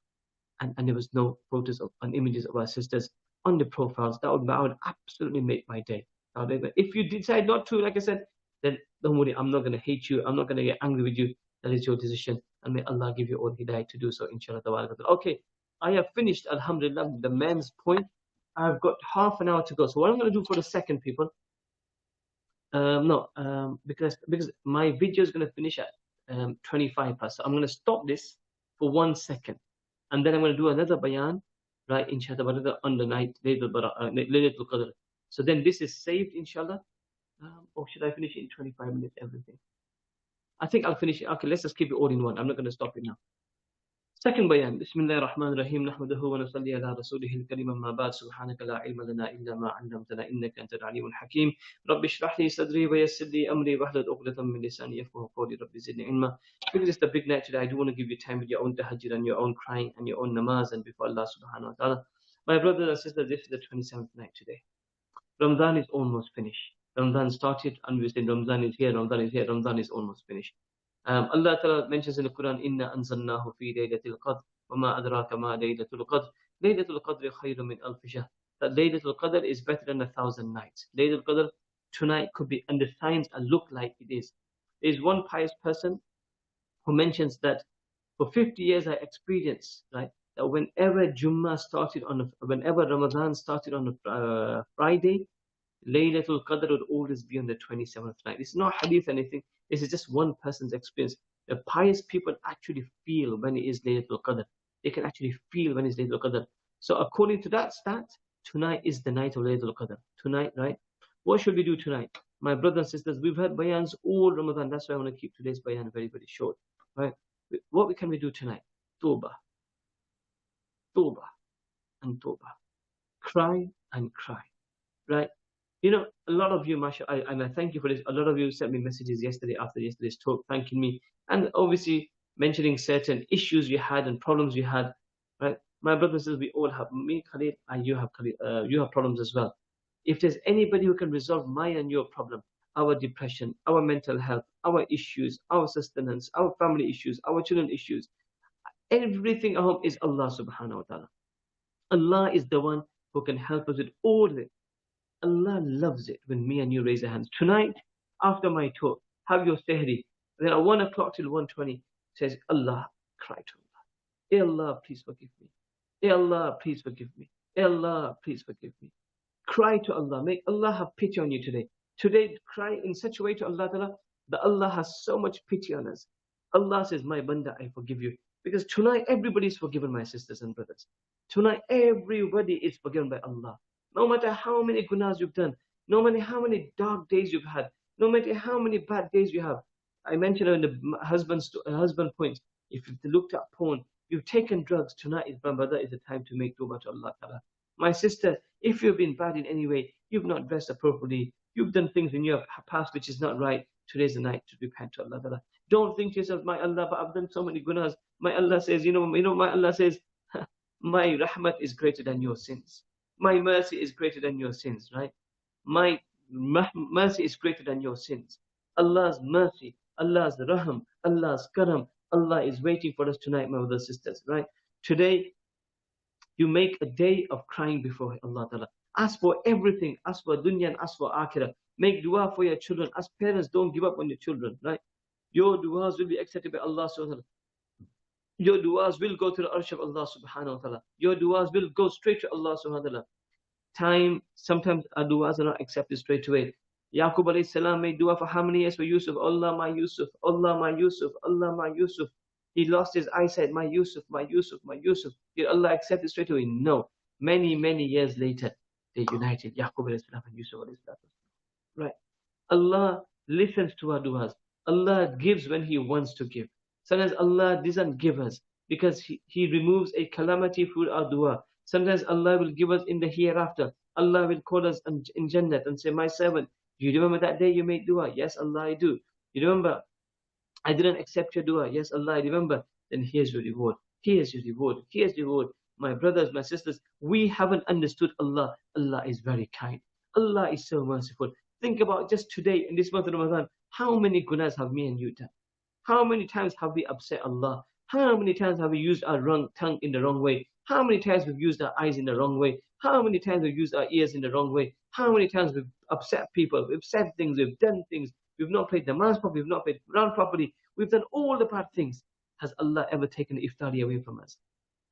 and there was no photos and images of our sisters on the profiles. That would absolutely make my day. If you decide not to, like I said, then don't worry. I'm not going to hate you. I'm not going to get angry with you. That is your decision. And may Allah give you all hidayah to do so, inshallah. Okay, I have finished, alhamdulillah, the men's point. I've got half an hour to go. So what I'm going to do for the second people, because my video is going to finish at 25 past. So I'm going to stop this for 1 second. And then I'm going to do another bayan, right, inshallah, on the night, Laylatul Qadr. So then this is saved, inshallah. Or should I finish it in 25 minutes, everything? I think I'll finish it. Okay, let's just keep it all in one. I'm not going to stop it now. Second bayan. Bismillahir Rahmanir Rahim. Nahmaduhu wa nusalli ala rasulihil karim amma ba'd. Subhanaka la ilma lana illa ma 'allamtana innaka antal alimul hakim. Rabbi shrah li sadri wa yassir li amri wahlul 'uqdatam min lisani yafqahu qawli. Rabbi zidni ilma. Because it's the big night today, I do want to give you time with your own tahajjud and your own crying and your own namaz and before Allah subhanahu wa ta'ala. My brothers and sisters, this is the 27th night today. Ramadan is almost finished. Ramadan started, and we said Ramadan is here, Ramadan is here, Ramadan is almost finished. Allah Ta'ala mentions in the Quran, Inna anzalnahu fi Laylatul Qadr, wa ma adraka ma Laylatul Qadr. Laylatul Qadr khayrun min alf shahr. That Laylatul Qadr is better than 1,000 nights. Laylatul Qadr tonight could be, and the signs look like it is. There is one pious person who mentions that for 50 years I experienced, right, that whenever whenever Ramadan started on a Friday, Laylatul Qadr would always be on the 27th night. It's not hadith anything. This is just one person's experience. The pious people actually feel when it is Laylatul Qadr. They can actually feel when it's Laylatul Qadr. So according to that stat, tonight is the night of Laylatul Qadr. Tonight, right? What should we do tonight? My brothers and sisters, we've had bayans all Ramadan. That's why I want to keep today's bayan very, very short. Right? What can we do tonight? Tawbah. Tawbah and Tawbah. Cry and cry. Right? You know, a lot of you, mashallah, and I thank you for this. A lot of you sent me messages yesterday after yesterday's talk, thanking me, and obviously mentioning certain issues you had and problems you had. Right, my brothers and sisters, we all have. Me, Khalid, and you have problems as well. If there's anybody who can resolve my and your problem, our depression, our mental health, our issues, our sustenance, our family issues, our children issues, everything at home is Allah subhanahu wa ta'ala. Allah is the one who can help us with all of it. Allah loves it when me and you raise our hands. Tonight, after my talk, have your sehri. Then at 1 o'clock till 1:20, says, Allah, cry to Allah. Eh Allah, please forgive me. Eh Allah, please forgive me. Eh Allah, please forgive me. Cry to Allah. Make Allah have pity on you today. Today, cry in such a way to Allah Ta'ala that Allah has so much pity on us. Allah says, my banda, I forgive you. Because tonight, everybody is forgiven, my sisters and brothers. Tonight, everybody is forgiven by Allah. No matter how many gunas you've done, no matter how many dark days you've had, no matter how many bad days you have. I mentioned in the husband point, if you've looked at porn, you've taken drugs, tonight is brother, is the time to make tawbah to Allah Ta'ala. My sister, if you've been bad in any way, you've not dressed appropriately, you've done things in your past which is not right, today's the night to repent to Allah Ta'ala. Don't think to yourself, my Allah, but I've done so many gunas. My Allah says, my Allah says, my rahmat is greater than your sins. My mercy is greater than your sins, right? My mercy is greater than your sins. Allah's mercy, Allah's raham, Allah's karam, Allah is waiting for us tonight, my brothers and sisters, right? Today, you make a day of crying before Allah Ta'ala. Ask for everything. Ask for dunya and ask for akhirah. Make dua for your children. As parents, don't give up on your children, right? Your duas will be accepted by Allah subhanahu wa ta'ala. Your duas will go to the arsh of Allah subhanahu wa ta'ala. Your duas will go straight to Allah subhanahu wa ta'ala. Sometimes our duas are not accepted straight away. Yaqub alayhi salam made dua for how many years for Yusuf? Allah my Yusuf, Allah my Yusuf, Allah my Yusuf. He lost his eyesight, my Yusuf, my Yusuf, my Yusuf. Did Allah accept it straight away? No. Many, many years later, they united, Yaqub alayhi salam and Yusuf alayhi salam. Right. Allah listens to our duas. Allah gives when He wants to give. Sometimes Allah doesn't give us because He removes a calamity through our dua. Sometimes Allah will give us in the hereafter. Allah will call us in Jannat and say, my servant, do you remember that day you made dua? Yes, Allah, I do. You remember, I didn't accept your dua. Yes, Allah, I remember. Then here's your reward. Here's your reward. Here's your reward. My brothers, my sisters, we haven't understood Allah. Allah is very kind. Allah is so merciful. Think about just today, in this month of Ramadan, how many gunas have me and you done? How many times have we upset Allah? How many times have we used our wrong tongue in the wrong way? How many times we've used our eyes in the wrong way? How many times we've used our ears in the wrong way? How many times we've upset people? We've said things, we've done things. We've not played namaz properly, we've not played Quran properly. We've done all the bad things. Has Allah ever taken iftari away from us?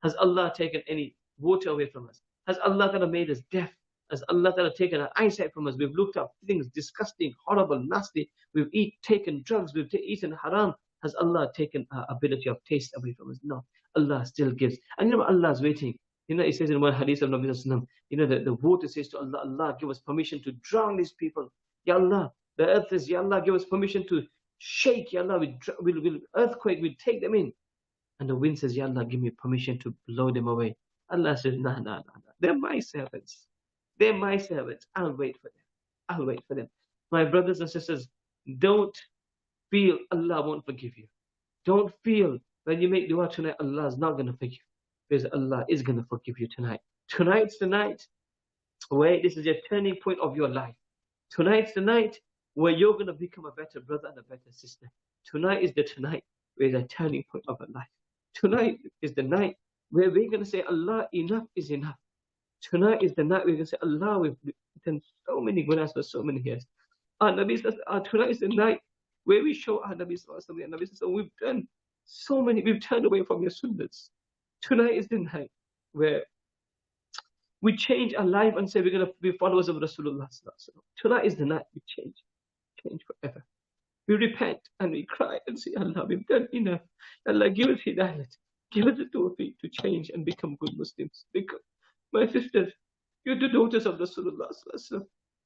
Has Allah taken any water away from us? Has Allah Ta'ala made us deaf? Has Allah Ta'ala taken our eyesight from us? We've looked up things disgusting, horrible, nasty. We've taken drugs. We've eaten haram. Has Allah taken our ability of taste away from us? No. Allah still gives. And you know what? Allah is waiting. You know, it says in one hadith of Nabi Sallallahu, you know, the water says to Allah, Allah, give us permission to drown these people. Ya Allah, the earth says, Ya Allah, give us permission to shake. Ya Allah, we'll earthquake, we'll take them in. And the wind says, Ya Allah, give me permission to blow them away. Allah says, nah, nah, nah, nah. They're my servants. They're my servants. I'll wait for them. I'll wait for them. My brothers and sisters, don't feel Allah won't forgive you. Don't feel when you make dua tonight, Allah is not going to forgive you. Because Allah is going to forgive you tonight. Tonight's the night where this is your turning point of your life. Tonight's the night where you're going to become a better brother and a better sister. Tonight is the tonight where it's a turning point of our life. Tonight is the night where we're going to say, Allah, enough is enough. Tonight is the night we're going to say, Allah, we've done so many gunas for so many years. Tonight is the night where we show our Nabi Sallallahu, we've done so many, we've turned away from your sunnahs. Tonight is the night where we change our life and say we're going to be followers of Rasulullah Sallallahu. Tonight is the night we change forever. We repent and we cry and say, Allah, we've done enough. Allah, give us hidayat. Give us the tawfiq to change and become good Muslims. Because, my sisters, you're the daughters of Rasulullah.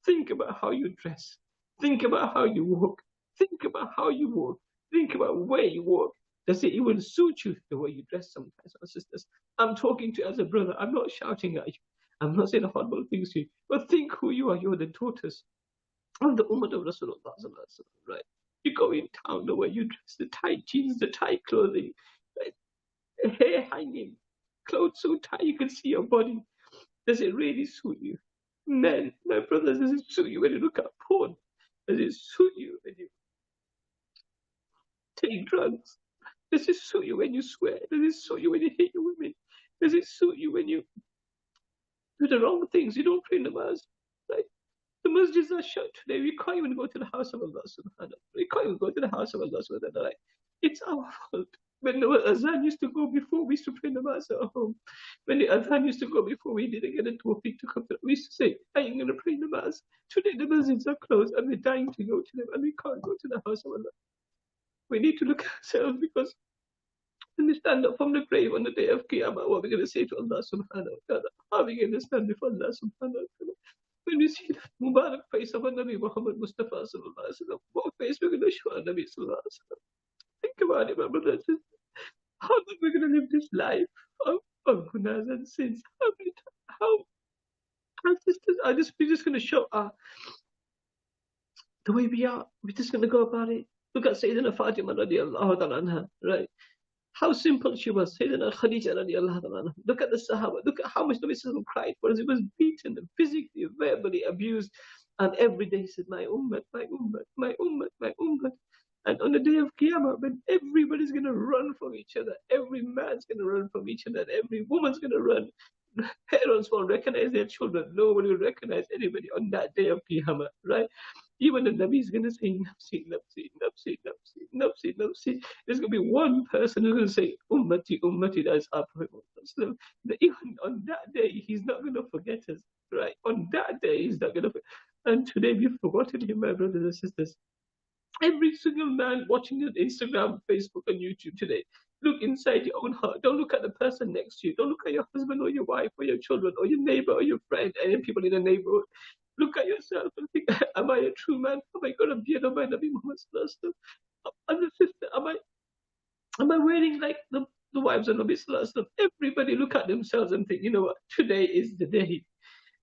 Think about how you dress. Think about how you walk. Think about how you walk. Think about where you walk. Does it even suit you the way you dress sometimes, my sisters? I'm talking to you as a brother. I'm not shouting at you. I'm not saying horrible things to you. But think who you are. You're the daughters of the Ummah of Rasulullah. Right? You go in town the way you dress, the tight jeans, the tight clothing, right? Hair hanging, clothes so tight you can see your body. Does it really suit you? Men, my brothers, does it suit you when you look at porn? Does it suit you when you take drugs? Does it suit you when you swear? Does it suit you when you hate your women? Does it suit you when you do the wrong things? You don't pray namaz, right? The masjids are shut today. We can't even go to the house of Allah subhanahu. We can't even go to the house of Allah subhanahu. Right? It's our fault. When the azan used to go before, we used to pray namaz at home. When the azan used to go before, we didn't get a tawfiq to come to. We used to say, I ain't going to pray namaz. Today the masjids are closed and we're dying to go to them and we can't go to the house of Allah. We need to look at ourselves because when we stand up from the grave on the day of Qiyamah, what are we going to say to Allah subhanahu wa ta'ala? How are we going to stand before Allah subhanahu wa ta'ala? When we see the Mubarak face of our Nabi Muhammad Mustafa sallallahu alaihi wasallam, what face we're going to show our Nabi sallallahu alaihi wasallam? Think about it, my brothers. How are we going to live this life of gunas and sins? How our sisters are we're just going to show the way we are. We're just going to go about it. Look at Sayyidina Fatima radiallahu ta'ala anha, right? How simple she was. Sayyidina Khadija radiallahu ta'ala anha. Look at the Sahaba. Look at how much Nabi Sallallahu cried for us. He was beaten, physically, verbally abused. And every day he said, my ummah, my ummah, my ummah, my ummah. And on the day of Qiyamah, when everybody's going to run from each other, every man's going to run from each other, every woman's going to run. Parents won't recognize their children. Nobody will recognize anybody on that day of Qiyamah, right? Even the Nabi is going to say, Nafsi, Nafsi, Nafsi, Nafsi, Nafsi, Nafsi. There's going to be one person who's going to say, Ummati, Ummati, that's our Prophet. So even on that day, he's not going to forget us, right? On that day, he's not going to forget. And today, we've forgotten him, my brothers and sisters. Every single man watching on Instagram, Facebook, and YouTube today, look inside your own heart. Don't look at the person next to you. Don't look at your husband or your wife or your children or your neighbor or your friend and people in the neighborhood. Look at yourself and think, am I a true man? Am I going to be a Nabi Muhammad Sallallahu Alaihi Wasallam? Am a sister? Am I wearing like the wives of Nabi Sallallahu Alaihi Wasallam? Everybody look at themselves and think, you know what? Today is the day.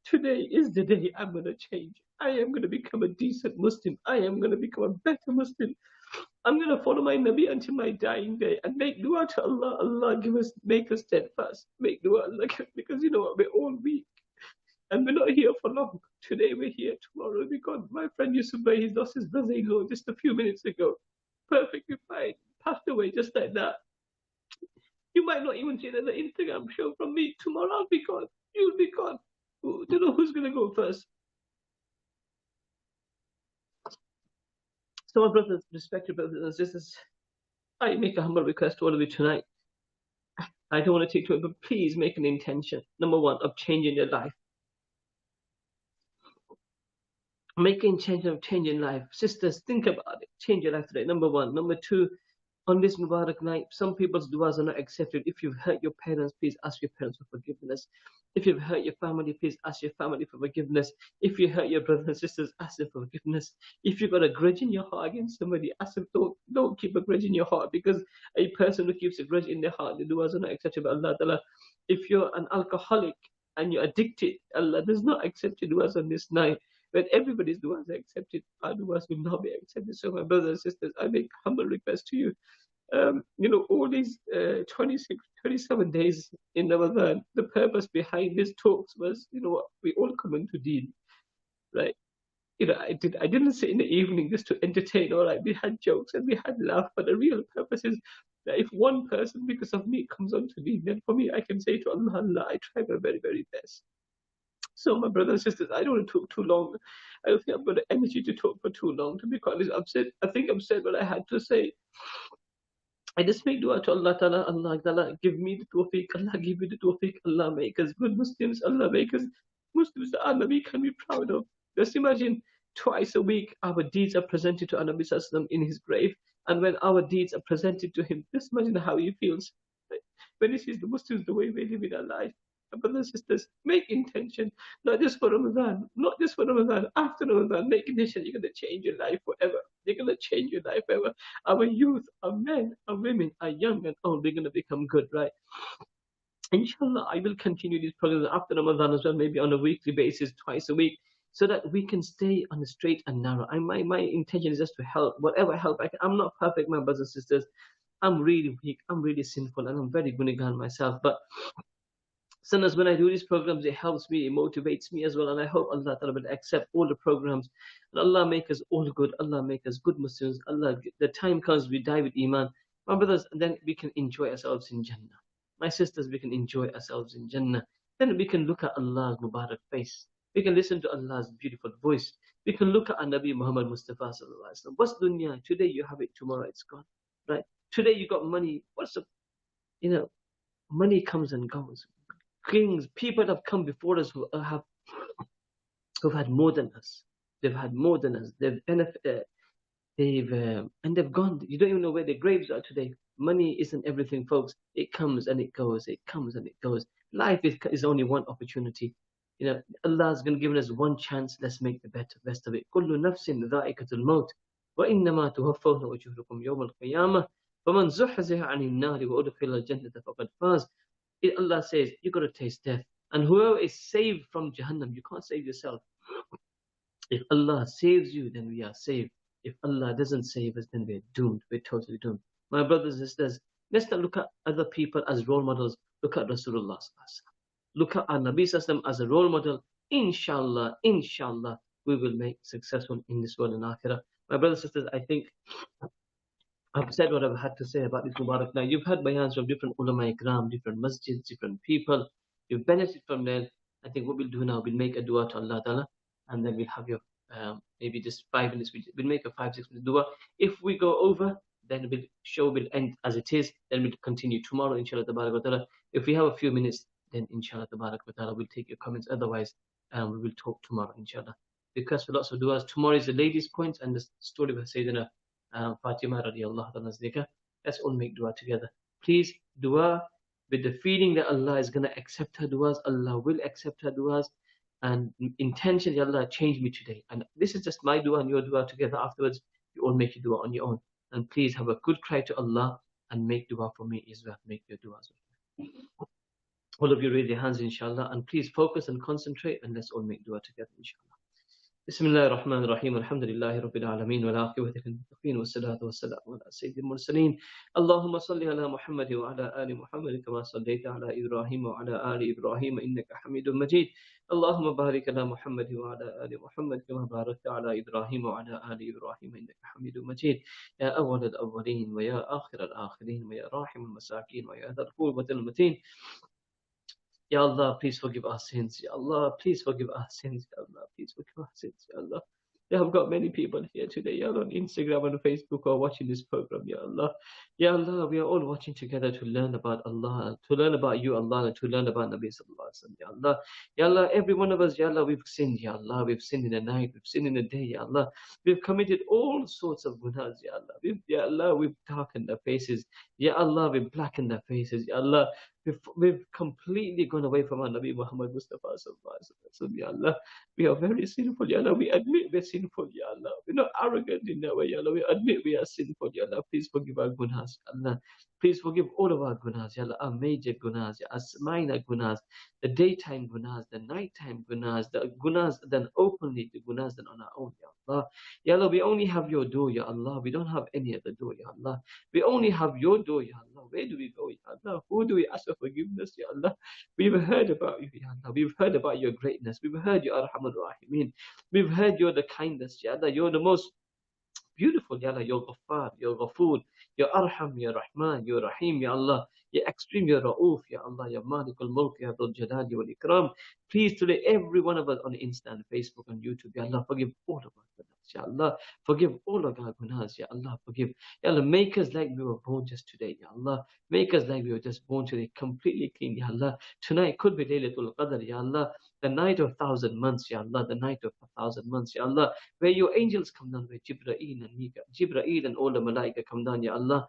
Today is the day I'm going to change. I am going to become a decent Muslim. I am going to become a better Muslim. I'm going to follow my Nabi until my dying day and make dua to Allah. Allah make us steadfast. Make dua, Allah, because you know what? We're all weak. And we're not here for long. Today we're here, tomorrow we're gone. My friend Yusuf Bhai, he lost his brother-in-law just a few minutes ago. Perfectly fine. Passed away just like that. You might not even see another Instagram show from me. Tomorrow I'll be gone. You'll be gone. Do you know who's going to go first? So, my brothers, respected brothers and sisters, I make a humble request to all of you tonight. I don't want to take to it, but please make an intention. Number one, of changing your life. Make an intention of changing life. Sisters, think about it. Change your life today. Number one. Number two, on this Mubarak night, some people's du'as are not accepted. If you've hurt your parents, please ask your parents for forgiveness. If you've hurt your family, please ask your family for forgiveness. If you hurt your brothers and sisters, ask them for forgiveness. If you've got a grudge in your heart against somebody, ask them, don't keep a grudge in your heart, because a person who keeps a grudge in their heart, the du'as are not accepted by Allah Ta'ala. If you're an alcoholic and you're addicted, Allah does not accept your du'as on this night. When everybody's du'as are accepted, our du'as will not be accepted. So, my brothers and sisters, I make humble request to you. All these 26, 27 days in Ramadan, the purpose behind these talks was, we all come into Deen, right? I didn't sit in the evening just to entertain. All right, we had jokes and we had laugh, but the real purpose is that if one person, because of me, comes onto Deen, then for me, I can say to Allah, Allah, I try my very, very best. So, my brothers and sisters, I don't want to talk too long. I don't think I've got the energy to talk for too long. To be quite honest, I think I've said what I had to say. I just make dua to Allah Ta'ala, Allah Ta'ala, give me the tawfiq, Allah give me the tawfiq, Allah make us good Muslims, Allah make us Muslims that our Nabi can be proud of. Just imagine, twice a week our deeds are presented to our Nabi Sallallahu in his grave, and when our deeds are presented to him, just imagine how he feels. When he sees the Muslims, the way they live in our life. Brothers and sisters, make intention, not just for Ramadan, after Ramadan, make intention, you're going to change your life forever. You're going to change your life forever. Our youth, our men, our women, our young and old, we're going to become good, right? Inshallah, I will continue these programs after Ramadan as well, maybe on a weekly basis, twice a week, so that we can stay on the straight and narrow. My intention is just to help, whatever help I can. I'm not perfect, my brothers and sisters. I'm really weak, I'm really sinful, and I'm very gunnigan myself, but sometimes when I do these programs, it helps me, it motivates me as well, and I hope Allah Ta'ala will accept all the programs. And Allah make us all good, Allah make us good Muslims, Allah, the time comes we die with Iman, my brothers, and then we can enjoy ourselves in Jannah. My sisters, we can enjoy ourselves in Jannah. Then we can look at Allah's Mubarak face. We can listen to Allah's beautiful voice. We can look at our Nabi Muhammad Mustafa Sallallahu Alaihi Wasallam. What's dunya? Today you have it, tomorrow it's gone, right? Today you got money. What's the, money comes and goes. Kings, people that have come before us who've had more than us. They've had more than us. They've gone. You don't even know where their graves are today. Money isn't everything, folks. It comes and it goes. It comes and it goes. Life is only one opportunity. Allah's going to give us one chance. Let's make the best of it. كل نفس ذائقة الموت وإنما توفون أجوركم يوم القيامة فمن زحزح عن النار وأدخل الجنة فقد فاز. Allah says, you got to taste death. And whoever is saved from Jahannam, you can't save yourself. If Allah saves you, then we are saved. If Allah doesn't save us, then we're doomed. We're totally doomed. My brothers and sisters, let's not look at other people as role models. Look at Rasulullah. Look at our Nabi Sallallahu as a role model. Inshallah, we will make successful in this world and akhirah. My brothers and sisters, I think I've said what I've had to say about this Mubarak. Now, you've had bayans from different ulama ikram, different masjids, different people. You've benefited from them. I think what we'll do now, we'll make a dua to Allah Ta'ala, and then we'll have your, maybe just 5 minutes, we'll make a 5-6 minute dua. If we go over, then the show will end as it is, then we'll continue tomorrow, inshallah ta'ala. If we have a few minutes, then inshallah ta'ala, we'll take your comments. Otherwise, we will talk tomorrow, inshallah. Because for lots of duas, tomorrow is the ladies' point and the story of Sayyidina Fatima radiallahu anha. Let's all make dua together. Please dua with the feeling that Allah is going to accept her duas. Allah will accept her duas. And intention, Allah, change me today. And this is just my dua and your dua together. Afterwards, you all make your dua on your own. And please have a good cry to Allah and make dua for me as well. Make your dua as well. All of you raise your hands, inshallah. And please focus and concentrate, and let's all make dua together, inshallah. بسم الله الرحمن الرحيم الحمد لله رب العالمين والعاقبة للمتقين والصلاة والسلام على سيد المرسلين اللهم صل على محمد وعلى آل محمد كما صليت على إبراهيم وعلى آل إبراهيم إنك حميد مجيد اللهم بارك على محمد وعلى آل محمد كما باركت على إبراهيم وعلى آل إبراهيم إنك حميد مجيد يا أول الأولين ويا آخر الآخرين ويا راحم المساكين ويا ذا القربة المتين. Ya Allah, please forgive our sins. Ya Allah, please forgive our sins. Ya Allah, please forgive our sins. Ya Allah. You have got many people here today, Ya Allah, on Instagram and Facebook who are watching this program, Ya Allah. Ya Allah, we are all watching together to learn about Allah, to learn about you, Allah, and to learn about Nabi Sallallahu Alaihi Wasallam, Ya Allah. Ya Allah, every one of us, Ya Allah, we've sinned, Ya Allah. We've sinned in the night, we've sinned in the day, Ya Allah. We've committed all sorts of gunas, Ya Allah. Ya Allah, we've darkened our faces. Ya Allah, we've blackened our faces, Ya Allah. We've completely gone away from our Nabi Muhammad Mustafa Sallallahu Alaihi Wasallam, Ya Allah. We are very sinful, Ya Allah. We admit we're sinful, Ya Allah. We're not arrogant in that way, Ya Allah. We admit we are sinful, Ya Allah. Please forgive our gunas, Ya Allah. Please forgive all of our gunas, Ya Allah. Our major gunas, Ya Allah. Minor gunas, the daytime gunas, the nighttime gunas, the gunas done openly, the gunas done on our own, Ya Allah. Ya Allah, we only have your door, Ya Allah. We don't have any other door, Ya Allah. We only have your door, Ya Allah. Where do we go, Ya Allah? Who do we ask for forgiveness, Ya Allah? We've heard about you, Ya Allah. We've heard about your greatness. We've heard you, Arhamar Rahimin. We've heard you're the kindest, Ya Allah. You're the most beautiful, Ya Allah. You're Ghaffar, you're Ghafoor, you're Arham, you're Rahman, you're Rahim, Ya Allah. You're extreme, you're Ra'uf, Ya Allah. You're Malikul Mulk, Ya Dhul Jalali wal Ikram. Please, today, every one of us on Insta and Facebook and YouTube, Ya Allah, forgive all of us. Ya Allah, forgive all of our gunas, Ya Allah, forgive. Ya Allah, make us like we were born just today, Ya Allah. Make us like we were just born today, completely clean, Ya Allah. Tonight could be Laylatul Qadr, Ya Allah. The night of 1,000 months, Ya Allah. The night of 1,000 months, Ya Allah. Where your angels come down, where Jibreel and all the Malaika come down, Ya Allah.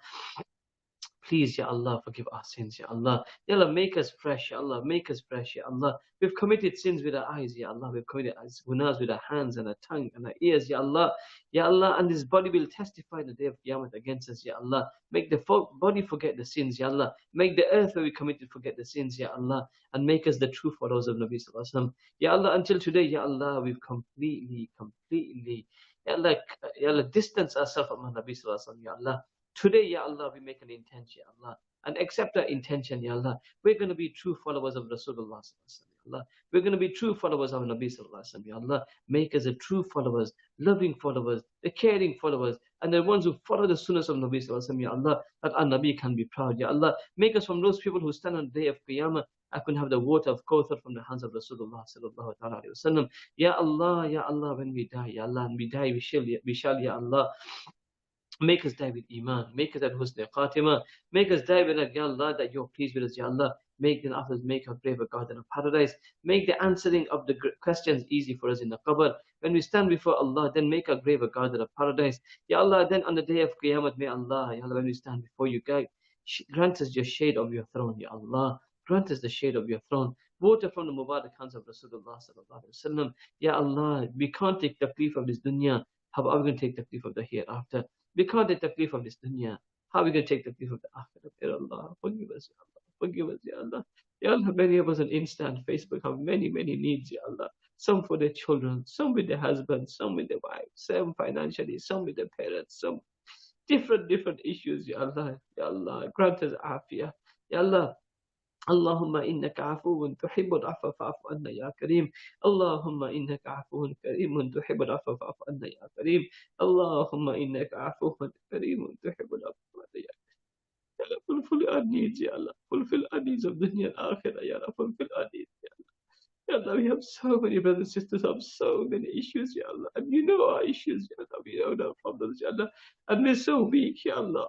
Please, Ya Allah, forgive our sins, Ya Allah. Ya Allah, make us fresh, Ya Allah. Make us fresh, Ya Allah. We've committed sins with our eyes, Ya Allah. We've committed gunas with our hands and our tongue and our ears, Ya Allah. Ya Allah, and this body will testify the day of Qiyamah against us, Ya Allah. Make the body forget the sins, Ya Allah. Make the earth where we committed forget the sins, Ya Allah. And make us the true followers of Nabi Sallallahu Alaihi Wasallam. Ya Allah, until today, Ya Allah, we've completely, Ya Allah, distance ourselves from Nabi Sallallahu Alaihi Wasallam, Ya Allah. Today, Ya Allah, we make an intention, Ya Allah, and accept our intention, Ya Allah. We're going to be true followers of Rasulullah, Ya Allah. We're going to be true followers of Nabi Sallallahu Alaihi Wasallam, Ya Allah. Make us a true followers, loving followers, the caring followers, and the ones who follow the sunnahs of Nabi Sallallahu Alaihi Wasallam, Ya Allah, that our Nabi can be proud, Ya Allah. Make us from those people who stand on the day of Qiyamah. I can have the water of Qadr from the hands of Rasulullah Sallallahu Alaihi Wasallam. Ya Allah, when we die, Ya Allah, and we die, we shall, Ya Allah. Make us die with Iman. Make us at Husn Khatima. Make us die with that, Ya Allah, that you're pleased with us, Ya Allah. Make then after make our grave a garden of paradise. Make the answering of the questions easy for us in the qabr. When we stand before Allah, then make our grave a garden of paradise. Ya Allah, then on the day of Qiyamah, may Allah, Ya Allah, when we stand before you, God, grant us your shade of your throne, Ya Allah. Grant us the shade of your throne. Water from the Mubarak hands of Rasulullah Sallallahu Alaihi Wasallam. Ya Allah, we can't take the taklif of this dunya. How are we going to take the taklif of the hereafter? We can't take the taklif of this dunya. How are we going to take the taklif of the akhirah? Ya Allah, forgive us, Ya Allah. Forgive us, Ya Allah. Ya Allah, many of us on Insta and Facebook have many needs, Ya Allah. Some for their children, some with their husbands, some with their wives, some financially, some with their parents, some different issues, Ya Allah. Ya Allah, grant us afiyah. Ya Allah, اللهم إنك عفو تحب العفو فاعف عنا يا كريم. اللهم إنك عفو كريم تحب العفو فاعف عنا يا كريم. اللهم إنك عفو كريم تحب العفو فاعف عنا يا كريم. Fulfill our needs, Ya Allah. Fulfill our needs of dunya and akhirah, Ya Allah. Fulfill our needs, Ya Allah. Ya Allah, we have so many brothers and sisters have so many issues, Ya Allah. And you know our issues, Ya Allah. We know our problems, Ya Allah. And we're so weak, Ya Allah.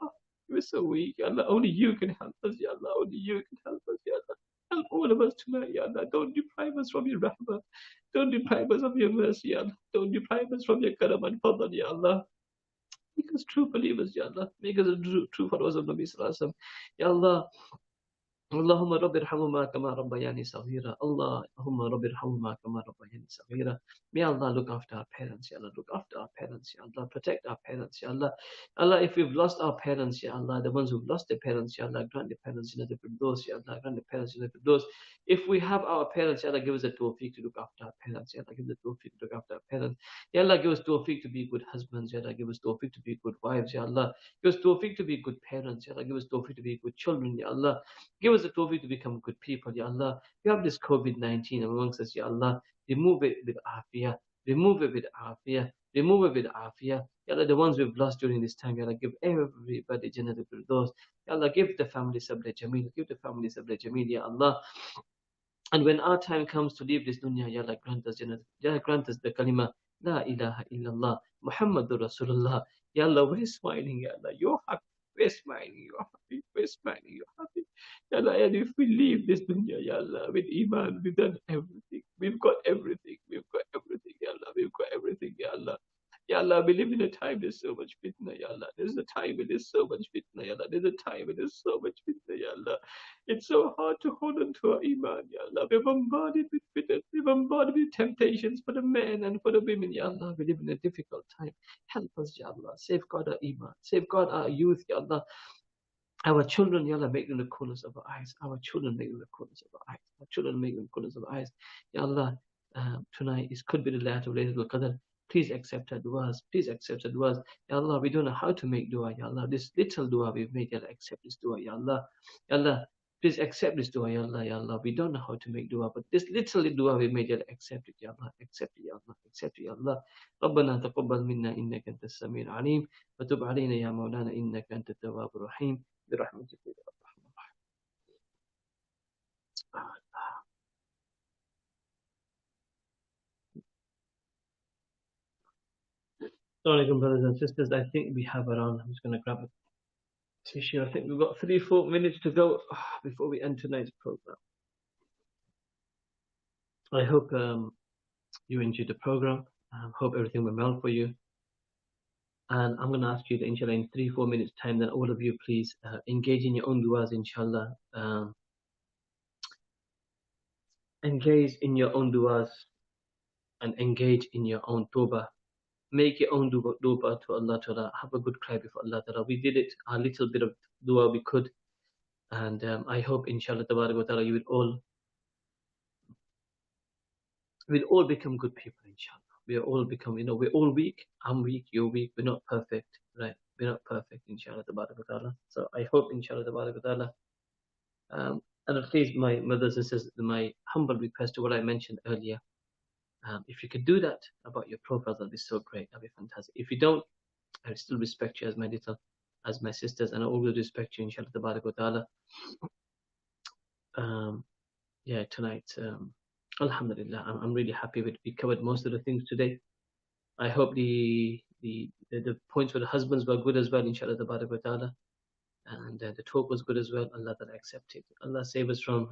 We're so weak, Ya Allah. Only you can help us, Ya Allah. Only you can help us, Ya Allah. Help all of us tonight, Ya Allah. Don't deprive us from your rahmah. Don't deprive us of your mercy, Ya Allah. Don't deprive us from your karam and fadl, Ya Allah. Make us true believers, Ya Allah. Make us true followers of Nabi Sallallahu Alaihi Wasallam. Ya Allah. اللهم رب ارحمهما كما ربياني صغيرا. اللهم رب ارحمهما كما ربياني صغيرا. May Allah look after our parents, Ya Allah. Look after our parents, Ya Allah. Protect our parents, Ya Allah. Allah, if we've lost our parents, Ya Allah, the ones who've lost their parents, Ya Allah, grant their parents in a different dose, Ya Allah. Grant their parents in a different dose. If we have our parents, Ya Allah, give us the tawfiq to look after our parents. Ya Allah, give us the tawfiq to look after our parents. Ya Allah, give us tawfiq to be good husbands. Ya Allah, give us tawfiq to be good wives. Ya Allah, give us tawfiq to be good parents. Ya Allah, give us tawfiq to be good children. Ya Allah, give us the tawfiq to become good people. Ya Allah, you have this COVID-19 amongst us. Ya Allah, remove it with afiyah. Remove it with afiyah. Remove it with afiyah. Ya Allah, the ones we've lost during this time, Ya Allah, give everybody Jannatul Firdaus. Ya Allah, give the family sabr jameel. Give the family sabr jameel, Ya Allah. And when our time comes to leave this dunya, Ya Allah, grant us Jannah. Ya Allah, grant us the kalima, La ilaha illallah, Muhammadur Rasulullah. Ya Allah, we're smiling, Ya Allah. You're happy. We're smiling, you're happy. We're smiling, you're happy. Ya Allah, and if we leave this dunya, Ya Allah, with Iman, we've done everything. We've got everything. We've got everything, Ya Allah. We've got everything, Ya Allah. Ya Allah, we live in a time there's so much fitna, Ya Allah. There's a time when there's so much fitna, Ya Allah. There's a time when there's so much fitna, Ya Allah. It's so hard to hold on to our iman, Ya Allah. We're bombarded with fitna. We're bombarded with temptations for the men and for the women, Ya Allah. We live in a difficult time. Help us, Ya Allah. Safeguard our iman. Safeguard our youth, Ya Allah. Our children, Ya Allah, make them the corners of our eyes. Our children make them the corners of our eyes. Our children make them the corners of our eyes. Ya Allah, tonight could be the night of Laylatul Qadr. Please accept our du'as. Please accept our du'as. Ya Allah, we don't know how to make dua, Ya Allah. This little dua we've made, Ya Allah, accept this dua, Ya Allah. Ya Allah, please accept this dua, Ya Allah, Ya Allah. We don't know how to make dua, but this little dua we made, Ya Allah, accept it, Ya Allah. Accept it, Ya Allah. Accept it, Ya Allah. ربنا تقبل منا إنك أنت السميع العليم وتب علينا يا مولانا إنك أنت التواب الرحيم برحمتك يا أرحم الراحمين. Assalamualaikum, brothers and sisters. I think we have around, I'm just going to grab a tissue. I think we've got 3-4 minutes to go before we end tonight's program. I hope you enjoyed the program. I hope everything went well for you. And I'm going to ask you that, inshallah, in 3-4 minutes' time, that all of you please engage in your own du'as, inshallah. Engage in your own du'as and engage in your own tawbah. Make your own dua to Allah Ta'ala. Have a good cry before Allah Ta'ala. We did it, a little bit of dua we could. And I hope, inshallah, Ta'ala, you will all become good people, inshallah. We'll all become, we're all weak. I'm weak, you're weak. We're not perfect, right? We're not perfect, inshallah, Ta'ala. So I hope, inshallah, Ta'ala. And please, my brothers and sisters, my humble request to what I mentioned earlier. If you could do that about your profiles, that'd be so great. That'd be fantastic. If you don't, I still respect you as my sisters, and I always respect you, inshallah, Ta'ala. Yeah, tonight, alhamdulillah, I'm really happy we covered most of the things today. I hope the points for the husbands were good as well, inshallah, Ta'ala. And the talk was good as well. Allah Ta'ala accept it. Allah save us from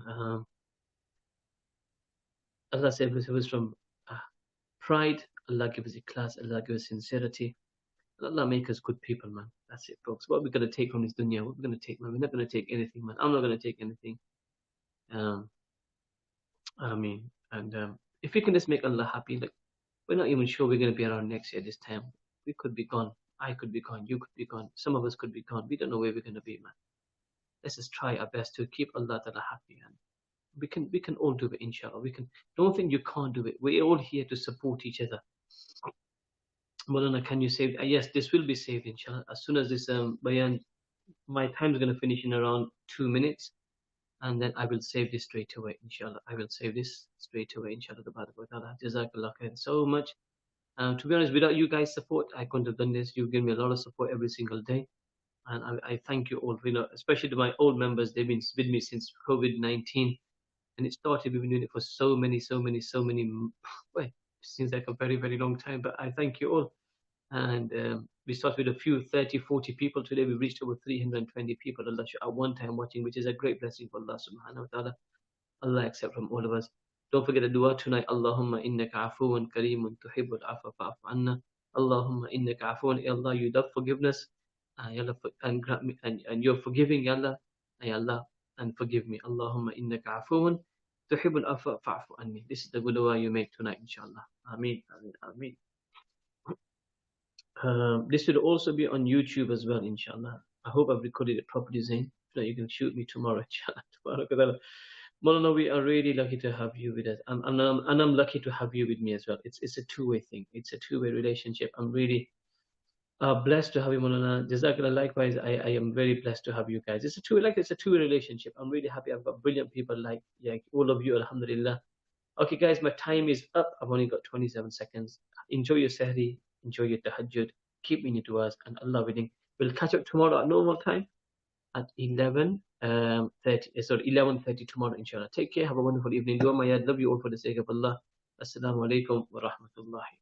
pride. Allah give us ikhlas. Allah give us sincerity. And Allah make us good people, man. That's it, folks. What we're going to take from this dunya, what we're going to take, man. We're not going to take anything, man. I'm not going to take anything. I mean, and if we can just make Allah happy, like, we're not even sure we're going to be around next year this time. We could be gone. I could be gone. You could be gone. Some of us could be gone. We don't know where we're going to be, man. Let's just try our best to keep Allah Ta'ala happy, and we can all do it, inshallah. Don't think you can't do it. We're all here to support each other. Maulana, can you save? Yes, this will be saved, inshallah. As soon as this bayan, my time is going to finish in around 2 minutes, and then I will save this straight away, inshallah. I will save this straight away, inshallah. Jazakallah khair so much. To be honest, without you guys' support, I couldn't have done this. You've given me a lot of support every single day, and I thank you all. Especially to my old members, they've been with me since COVID-19, and it started. We've been doing it for so many. Well, it seems like a very, very long time. But I thank you all. And we started with a few 30-40 people. Today we've reached over 320 people, Allah, at one time watching, which is a great blessing for Allah subhanahu wa ta'ala. Allah accept from all of us. Don't forget the dua tonight. Allahumma innaka afuwan kareemun tuhibbul afwa fa'fu anna. Allahumma innaka afuwan. Ya Allah, you love forgiveness. Ya Allah, and grant me, and you're forgiving, Ya Allah. Ya Allah, and forgive me. Allahumma innaka afuwan tuhibbul afwa fa'fu anni. This is the good dua you make tonight, inshallah. Ameen, ameen, ameen. This will also be on YouTube as well, inshallah. I hope I've recorded it properly, Zain. So you can shoot me tomorrow, inshallah. Molana, we are really lucky to have you with us. And I'm lucky to have you with me as well. It's a two-way thing. It's a two-way relationship. I'm really blessed to have you, Molana. Jazakallah. Likewise, I am very blessed to have you guys. It's a two-way relationship. I'm really happy. I've got brilliant people like all of you. Alhamdulillah. Okay, guys, my time is up. I've only got 27 seconds. Enjoy your sehri. Enjoy your tahajjud. Keep meaning to us, and Allah willing, we'll catch up tomorrow at normal time at 11:30 tomorrow, inshallah. Take care. Have a wonderful evening. Dua Mayad. Love you all for the sake of Allah. Assalamu alaikum wa rahmatullahi.